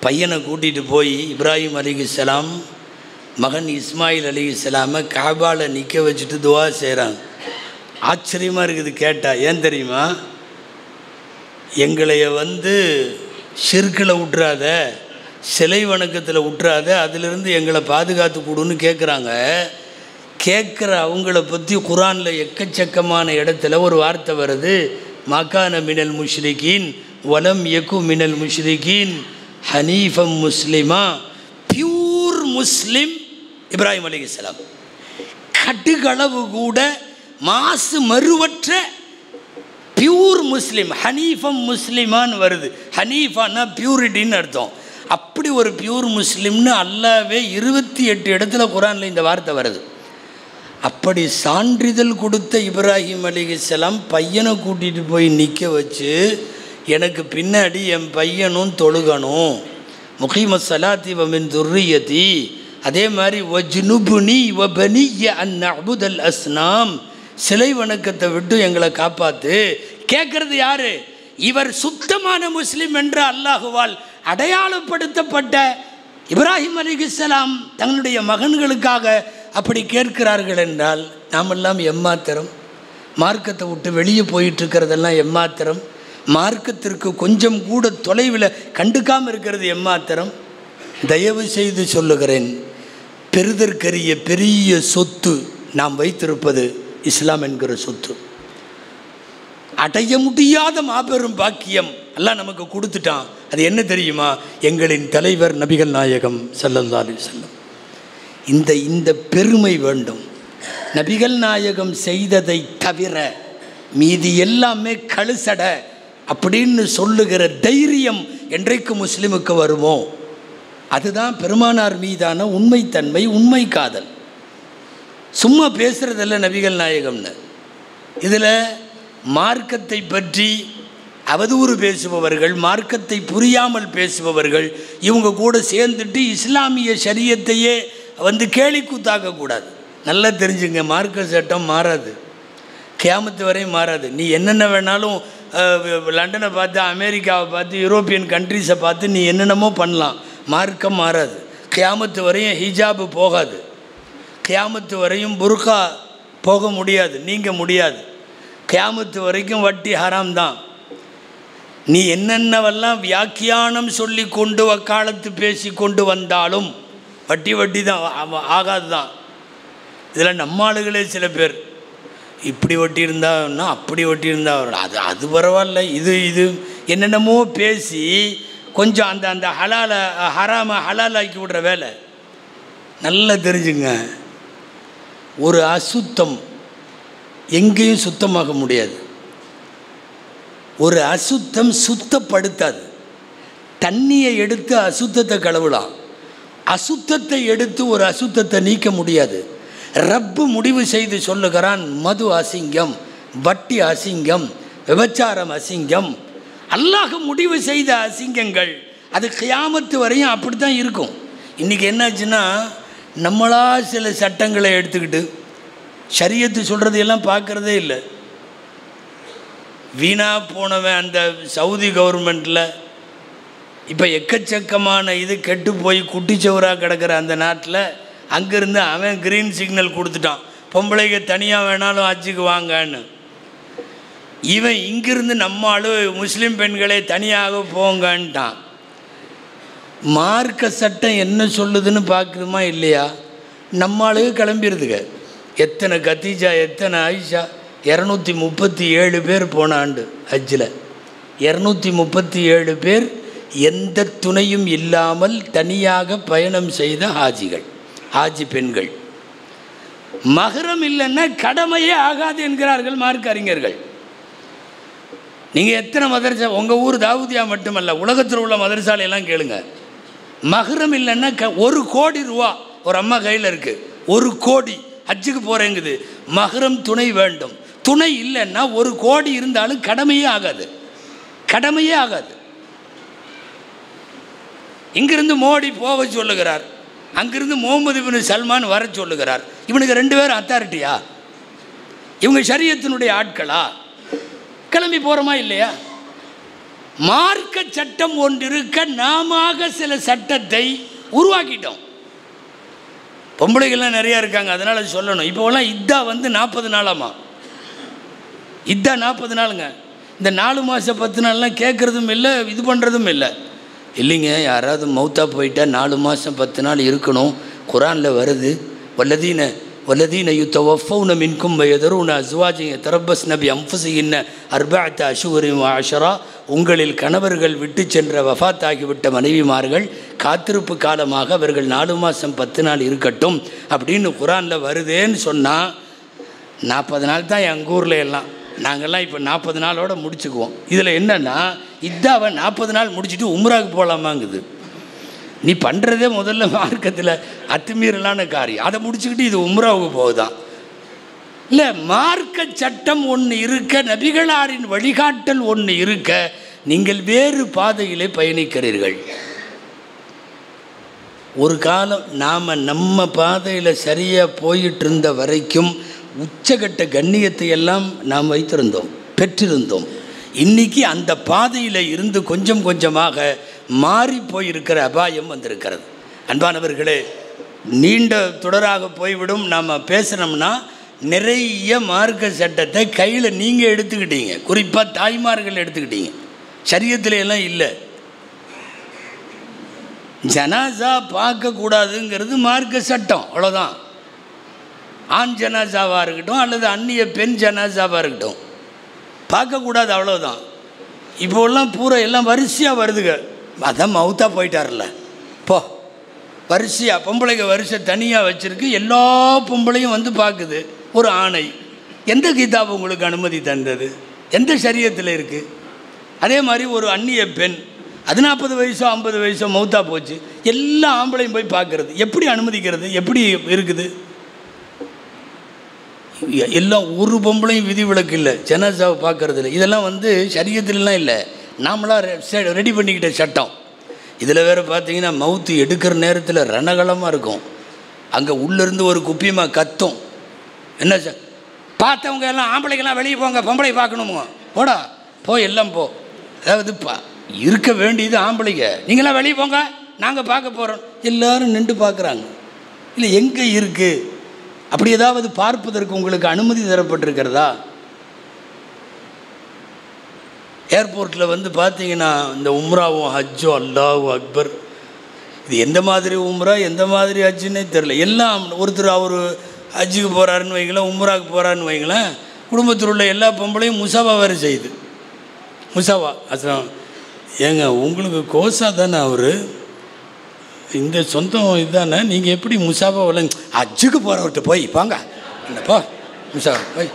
பையனை கூட்டிகிட்டு போய் இப்ராஹிம் அலைஹிஸ்ஸலாம் மகன் இஸ்மாயில் அலைஹிஸ்ஸலாமை காபால நிற்க வச்சுட்டு துவா செய்கிறாங்க. ஆச்சரியமாக இருக்குது கேட்டால். ஏன் தெரியுமா? எங்களைய ஷிர்கில் விட்டுறாத, சிலை வணக்கத்தில் விட்டுறாத, அதிலிருந்து எங்களை பாதுகாத்து கொடுன்னு கேட்குறாங்க. கேட்குற அவங்கள பற்றி குரானில் எக்கச்சக்கமான இடத்துல ஒரு வார்த்தை வருது, மகான மினல் முஷ்ரிகீன் வலம் யகு மினல் முஷ்ரிகீன் ஹனீஃபம் முஸ்லிமா. பியூர் முஸ்லிம் இப்ராஹிம் அலைஹிஸ்ஸலாம். கடுகளவு கூட மாசு மறுவற்ற பியூர் முஸ்லிம். ஹனீஃபம் முஸ்லிமான்னு வருது. ஹனீஃபானா பியூரிட்டின்னு அர்த்தம். அப்படி ஒரு பியூர் முஸ்லிம்னு அல்லாவே 28 இடத்துல குரானில் இந்த வார்த்தை வருது. அப்படி சான்றிதழ் கொடுத்த இப்ராஹிம் அலைஹிஸ்ஸலாம் பையனை கூட்டிகிட்டு போய் நிற்க வச்சு, எனக்கு பின்னாடி என் பையனும் தொழுகணும், முகீம ஸலாத்தி வ மின் துர்ரியதி, அதே மாதிரி வஜ்னுபுனி வ பனிய அன் நஅபுதல் அஸ்னாம், சிலை வணக்கத்தை விட்டு எங்களை காப்பாற்று. கேட்கறது யாரு? இவர் சுத்தமான முஸ்லிம் என்ற அல்லாஹுவால் அடையாளப்படுத்தப்பட்ட இப்ராஹிம் அலைஹிஸ்ஸலாம் தங்களுடைய மகன்களுக்காக அப்படி கேட்கிறார்கள் என்றால் நாமெல்லாம் எம்மாத்திரம்? மார்க்கத்தை விட்டு வெளியே போயிட்டுருக்கிறதெல்லாம் எம்மாத்திரம்? மார்க்கத்திற்கு கொஞ்சம் கூட தொலைவில் கண்டுக்காமல் இருக்கிறது எம்மாத்திரம்? தயவு செய்து சொல்லுகிறேன், பெறுதற்கரிய பெரிய சொத்து நாம் வைத்திருப்பது இஸ்லாம் என்கிற சொத்து. அடைய முடியாத மாபெரும் பாக்கியம் அல்லாஹ் நமக்கு கொடுத்துட்டான். அது என்ன தெரியுமா? எங்களின் தலைவர் நபிகள் நாயகம் ஸல்லல்லாஹு அலைஹி வஸல்லம். இந்த பெருமை வேண்டும். நபிகள் நாயகம் செய்ததை தவிர மீதி எல்லாமே கழுசட அப்படின்னு சொல்லுகிற தைரியம் என்றைக்கு முஸ்லிமுக்கு வருமோ அதுதான் பெருமானார் மீதான உண்மைத்தன்மை, உண்மை காதல். சும்மா பேசுகிறதில்ல நபிகள் நாயகம்னு. இதில் மார்க்கத்தை பற்றி அவதூறு பேசுபவர்கள், மார்க்கத்தை புரியாமல் பேசுபவர்கள், இவங்க கூட சேர்ந்துட்டு இஸ்லாமிய ஷரியத்தையே கேலி கூத்தாக்கக்கூடாது. நல்லா தெரிஞ்சுங்க, மார்க்க சட்டம் மாறாது, கியாமத்து வரையும் மாறாது. நீ என்னென்ன வேணாலும் லண்டனை பார்த்து, அமெரிக்காவை பார்த்து, யூரோப்பியன் கண்ட்ரிஸை பார்த்து நீ என்னென்னமோ பண்ணலாம், மார்க்கம் மாறாது. கியாமத்து வரையும் ஹிஜாபு போகாது, கியாமத்து வரையும் புர்கா போக முடியாது, நீங்க முடியாது. கியாமத்து வரைக்கும் வட்டி ஹராம் தான். நீ என்னென்னவெல்லாம் வியாக்கியானம் சொல்லி கொண்டு வக்காலத்து பேசி கொண்டு வந்தாலும் வட்டி தான், ஆகாது தான். இதில் நம்ம ஆளுகளே சில பேர் இப்படி வட்டி இருந்தான்னா அப்படி வட்டி இருந்தால் அது பரவாயில்ல, இது என்னென்னமோ பேசி கொஞ்சம் அந்த ஹராமை ஹலாலாக்கி விடுற வேலை. நல்லா தெரிஞ்சுங்க, ஒரு அசுத்தம் எங்கேயும் சுத்தமாக முடியாது. ஒரு அசுத்தம் சுத்தப்படுத்தாது. தண்ணியை எடுத்து அசுத்தத்தை கழுவலாம், அசுத்தத்தை எடுத்து ஒரு அசுத்தத்தை நீக்க முடியாது. ரப்பு முடிவு செய்து சொல்லுகிறான், மது அசிங்கம், வட்டி அசிங்கம், விபச்சாரம் அசிங்கம். அல்லாஹ் முடிவு செய்த அசிங்கங்கள் அது கியாமத்து வரையும் அப்படி தான் இருக்கும். இன்றைக்கி என்னாச்சுன்னா, நம்மளா சில சட்டங்களை எடுத்துக்கிட்டு ஷரியத்து சொல்கிறதையெல்லாம் பார்க்குறதே இல்லை. வீணாக போனவன் அந்த சவுதி கவர்மெண்ட்டில் இப்போ எக்கச்சக்கமான இது கெட்டு போய் குட்டிச்சவராக கிடக்கிற அந்த நாட்டில் அங்கேருந்து அவன் க்ரீன் சிக்னல் கொடுத்துட்டான், பொம்பளைங்க தனியாக வேணாலும் ஹஜ்ஜுக்கு வாங்கன்னு. இவன் இங்கிருந்து நம்மளும் முஸ்லீம் பெண்களே தனியாக போங்கன்ட்டான். மார்க்க சட்டம் என்ன சொல்லுதுன்னு பார்க்குறோமா இல்லையா? நம்மளுக்கு கிளம்பிடுதுங்க. எத்தனை கத்தீஜா, எத்தனை ஆயிஷா, 237 பேர் போன ஆண்டு ஹஜ்ஜில் 237 பேர் எந்த துணையும் இல்லாமல் தனியாக பயணம் செய்த ஹாஜிகள், ஹாஜி பெண்கள். மஹரம் இல்லைன்னா கடமையே ஆகாது என்கிறார்கள் மார்க்க அறிஞர்கள். நீங்கள் எத்தனை மதரசா, உங்கள் ஊர் தாவூதியா மட்டுமல்ல, உலகத்தில் உள்ள மதரசாலையெல்லாம் கேளுங்க. மஹரம் இல்லைன்னா 1 கோடி ரூபா ஒரு அம்மா கையில் இருக்குது, 1 கோடி ஹஜ்ஜுக்கு போகிறேங்குது. மஹரம் துணை வேண்டும். துணை இல்லைன்னா 1 கோடி இருந்தாலும் கடமையே ஆகாது, கடமையே ஆகாது. இங்கிருந்து மோடி போக சொல்லுகிறார், அங்கிருந்து முகமது பின் சல்மான் வர சொல்லுகிறார். இவனுக்கு 2 பேரும் அத்தாரிட்டியா? இவங்க ஷரியத்தினுடைய ஆட்களா? கிளம்பி போகிறோமா இல்லையா? மார்க்க சட்டம் ஒன்று இருக்க நாம சில சட்டத்தை உருவாக்கிட்டோம். பொம்பளைகள்லாம் நிறையா இருக்காங்க, அதனால் சொல்லணும். இப்போலாம் இத்தா வந்து 40 நாளாமா. இத்தா 40 நாளுங்க. இந்த 4 மாதம் 10 நாள்லாம் கேட்குறதும் இல்லை, இது பண்ணுறதும் இல்லை. இல்லைங்க, யாராவது மௌத்தா போயிட்டால் 4 மாதம் 10 நாள் இருக்கணும், குரானில் வருது. வல்லதீன யுத்தவஃபௌன மின்கும் வயதரூன அஸ்வாஜின் தரப்பஸ்ன பிஅன்ஃபுஸிஹின்ன அர்பஅத அஷ்ஹுரின் வ அஷ்ரா. உங்களில் கணவர்கள் விட்டு சென்ற வஃபாத்தாகிவிட்ட மனைவிமார்கள் காத்திருப்பு காலமாக அவர்கள் 4 மாதம் 10 நாள் இருக்கட்டும் அப்படின்னு குரானில் வருதேன்னு சொன்னால் 40 நாள் தான் எங்கள் ஊரில் எல்லாம். நாங்கள்லாம் இப்போ 40 நாளோடு முடிச்சுக்குவோம். இதில் என்னென்னா இதாவை 40 நாள் முடிச்சுட்டு உம்ராவுக்கு போகலாமாங்குது. நீ பண்ணுறதே முதல்ல மார்க்கத்தில் அத்துமீறலான காரியம், அதை முடிச்சுக்கிட்டு இது உம்ராவுக்கு போகுதான். இல்லை, மார்க்க சட்டம் ஒன்று இருக்க, நபிகளாரின் வழிகாட்டல் ஒன்று இருக்க, நீங்கள் வேறு பாதையிலே பயணிக்கிறீர்கள். ஒரு காலம் நாம் நம்ம பாதையில் சரியாக போயிட்டு இருந்த வரைக்கும் உச்சகட்ட கண்ணியத்தை எல்லாம் நாம் வைத்திருந்தோம், பெற்றிருந்தோம். இன்றைக்கி அந்த பாதையில் இருந்து கொஞ்சம் கொஞ்சமாக மாறி போயிருக்கிற அபாயம் வந்திருக்கிறது. அன்பானவர்களே, நீண்ட தொடராக போய்விடும். நாம் பேசுனோம்னா நிறைய மார்க்க சட்டத்தை கையில் நீங்கள் எடுத்துக்கிட்டீங்க, குறிப்பாக தாய்மார்கள் எடுத்துக்கிட்டீங்க. ஷரியத்தில் எல்லாம் இல்லை. ஜனாசா பார்க்கக்கூடாதுங்கிறது மார்க்க சட்டம், அவ்வளோதான். ஆண் ஜனாசாவாக இருக்கட்டும் அல்லது அந்நிய பெண் ஜனாசாவாக இருக்கட்டும், பார்க்கக்கூடாது, அவ்வளோதான். இப்போல்லாம் பூரா எல்லாம் வரிசையாக வருதுங்க. அதான் மவுத்தா போயிட்டார்ல, போ வரிசையாக பொம்பளைங்க வரிசை தனியாக வச்சுருக்கு. எல்லா பொம்பளையும் வந்து பார்க்குது ஒரு ஆணை. எந்த கிதாப் உங்களுக்கு அனுமதி தந்தது? எந்த சரியத்தில் இருக்குது? அதே மாதிரி ஒரு அந்நிய பெண், அது 40 வயசோ 50 வயசோ மவுத்தா போச்சு, எல்லா ஆம்பளையும் போய் பார்க்குறது எப்படி அனுமதிக்கிறது? எப்படி இருக்குது? எல்லாம் ஒரு பொம்பளையும் விதிவிலக்கு இல்லை, ஜனாசாவை பார்க்கறது இல்லை. இதெல்லாம் வந்து சரியத்திலலாம் இல்லை, நாமளாக ரெடி பண்ணிக்கிட்ட சட்டம். இதில் வேறு பார்த்தீங்கன்னா மவுத்து எடுக்கிற நேரத்தில் ரணகலமாக இருக்கும். அங்கே உள்ளேருந்து ஒரு குப்பியமாக கத்தும். என்ன சார், பார்த்தவங்க எல்லாம் ஆம்பளைக்கெல்லாம் வெளியே போங்க, பொம்பளை பார்க்கணுமோ, போடா போ, எல்லாம் போ. அதாவது இருக்க வேண்டியது ஆம்பளைங்க, நீங்களாம் வெளியே போங்க, நாங்கள் பார்க்க போகிறோம். எல்லோரும் நின்று பார்க்குறாங்க. இல்லை, எங்கே இருக்குது? அப்படி ஏதாவது பார்ப்பதற்கு உங்களுக்கு அனுமதி தரப்பட்டிருக்கிறதா? ஏர்போர்ட்டில் வந்து பார்த்தீங்கன்னா இந்த உம்ராவும் ஹஜ்ஜோ, அல்லாஹு அக்பர், இது எந்த மாதிரி உம்ரா எந்த மாதிரி ஹஜ்ஜுன்னே தெரில. எல்லாம் ஒருத்தர் அவர் ஹஜ்ஜுக்கு போகிறாருன்னு வைங்களேன், உம்ராவுக்கு போகிறாருன்னு வைங்களேன், குடும்பத்தில் உள்ள எல்லா பொம்பளையும் முசாவா வேறு செய்யுது. முசாவா அசம் ஏங்க, உங்களுக்கு கோசா தானே அவர், இந்த சொந்தம் இதுதானே, நீங்கள் எப்படி முசாபா விளங்க? ஹஜ்ஜுக்கு போகிறவர்கிட்ட போய் பாங்க என்னப்பா முசாபா போய்,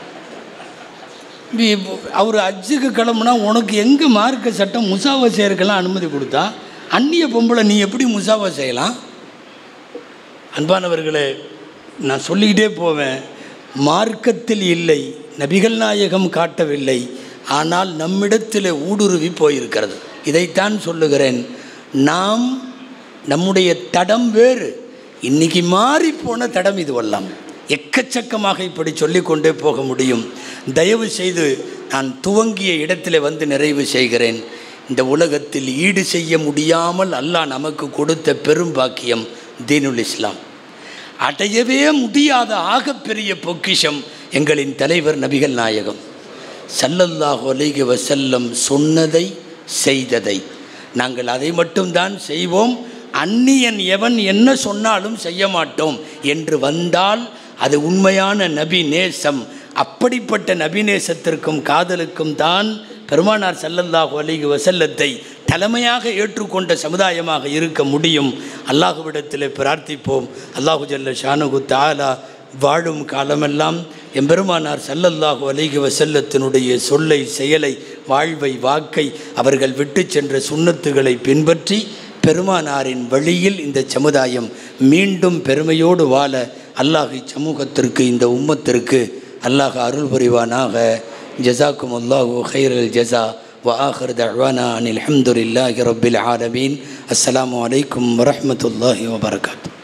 அவர் ஹஜ்ஜுக்கு கிளம்புனா உனக்கு எங்கே மார்க்க சட்டம் முசாவா செய்யறதுக்கெல்லாம் அனுமதி கொடுத்தா? அந்நிய பொம்பளை நீ எப்படி முசாவா செய்யலாம்? அன்பானவர்களே, நான் சொல்லிக்கிட்டே போவேன். மார்க்கத்தில் இல்லை, நபிகள் நாயகம் காட்டவில்லை, ஆனால் நம்மிடத்தில் ஊடுருவி போயிருக்கிறது. இதைத்தான் சொல்லுகிறேன். நாம் நம்முடைய தடம் வேறு, இன்றைக்கி மாறிப்போன தடம் இதுவெல்லாம். எக்கச்சக்கமாக இப்படி சொல்லிக்கொண்டே போக முடியும். தயவு செய்து நான் துவங்கிய இடத்துல வந்து நிறைவு செய்கிறேன். இந்த உலகத்தில் ஈடு செய்ய முடியாமல் அல்லாஹ் நமக்கு கொடுத்த பெரும் பாக்கியம் தீனுல் இஸ்லாம். அடையவே முடியாத ஆகப்பெரிய பொக்கிஷம் எங்களின் தலைவர் நபிகள் நாயகம் ஸல்லல்லாஹு அலைஹி வஸல்லம் சொன்னதை செய்ததை நாங்கள் அதை மட்டும்தான் செய்வோம். அந்நியன் எவன் என்ன சொன்னாலும் செய்ய மாட்டோம் என்று வந்தால் அது உண்மையான நபி நேசம். அப்படிப்பட்ட நபி நேசத்திற்கும் காதலுக்கும் தான் பெருமானார் ஸல்லல்லாஹு அலைஹி வஸல்லத்தை தலைமையாக ஏற்றுக்கொண்ட சமுதாயமாக இருக்க முடியும். அல்லாஹுவிடத்தில் பிரார்த்திப்போம். அல்லாஹு ஜல்ல ஷானுஹு தஆலா வாழும் காலமெல்லாம் எம்பெருமானார் ஸல்லல்லாஹு அலைஹி வஸல்லத்தினுடைய சொல்லை, செயலை, வாழ்வை, வாக்கை, அவர்கள் விட்டு சென்ற சுன்னத்துகளை பின்பற்றி பெருமானாரின் வழியில் இந்த சமுதாயம் மீண்டும் பெருமையோடு வாழ அல்லாஹ் சமூகத்திற்கு, இந்த உம்மத்திற்கு அல்லாஹ் அருள் புரிவானாக. ஜஸாக்கும் அல்லாஹு ஹைரல் ஜஸா. வ ஆகிர் தஅவானா அனில் ஹம்துலில்லாஹி ரப்பில் ஆலமீன். அஸ்ஸலாமு அலைக்கும் வரஹ்மத்துல்லாஹி வபரகாத்துஹு.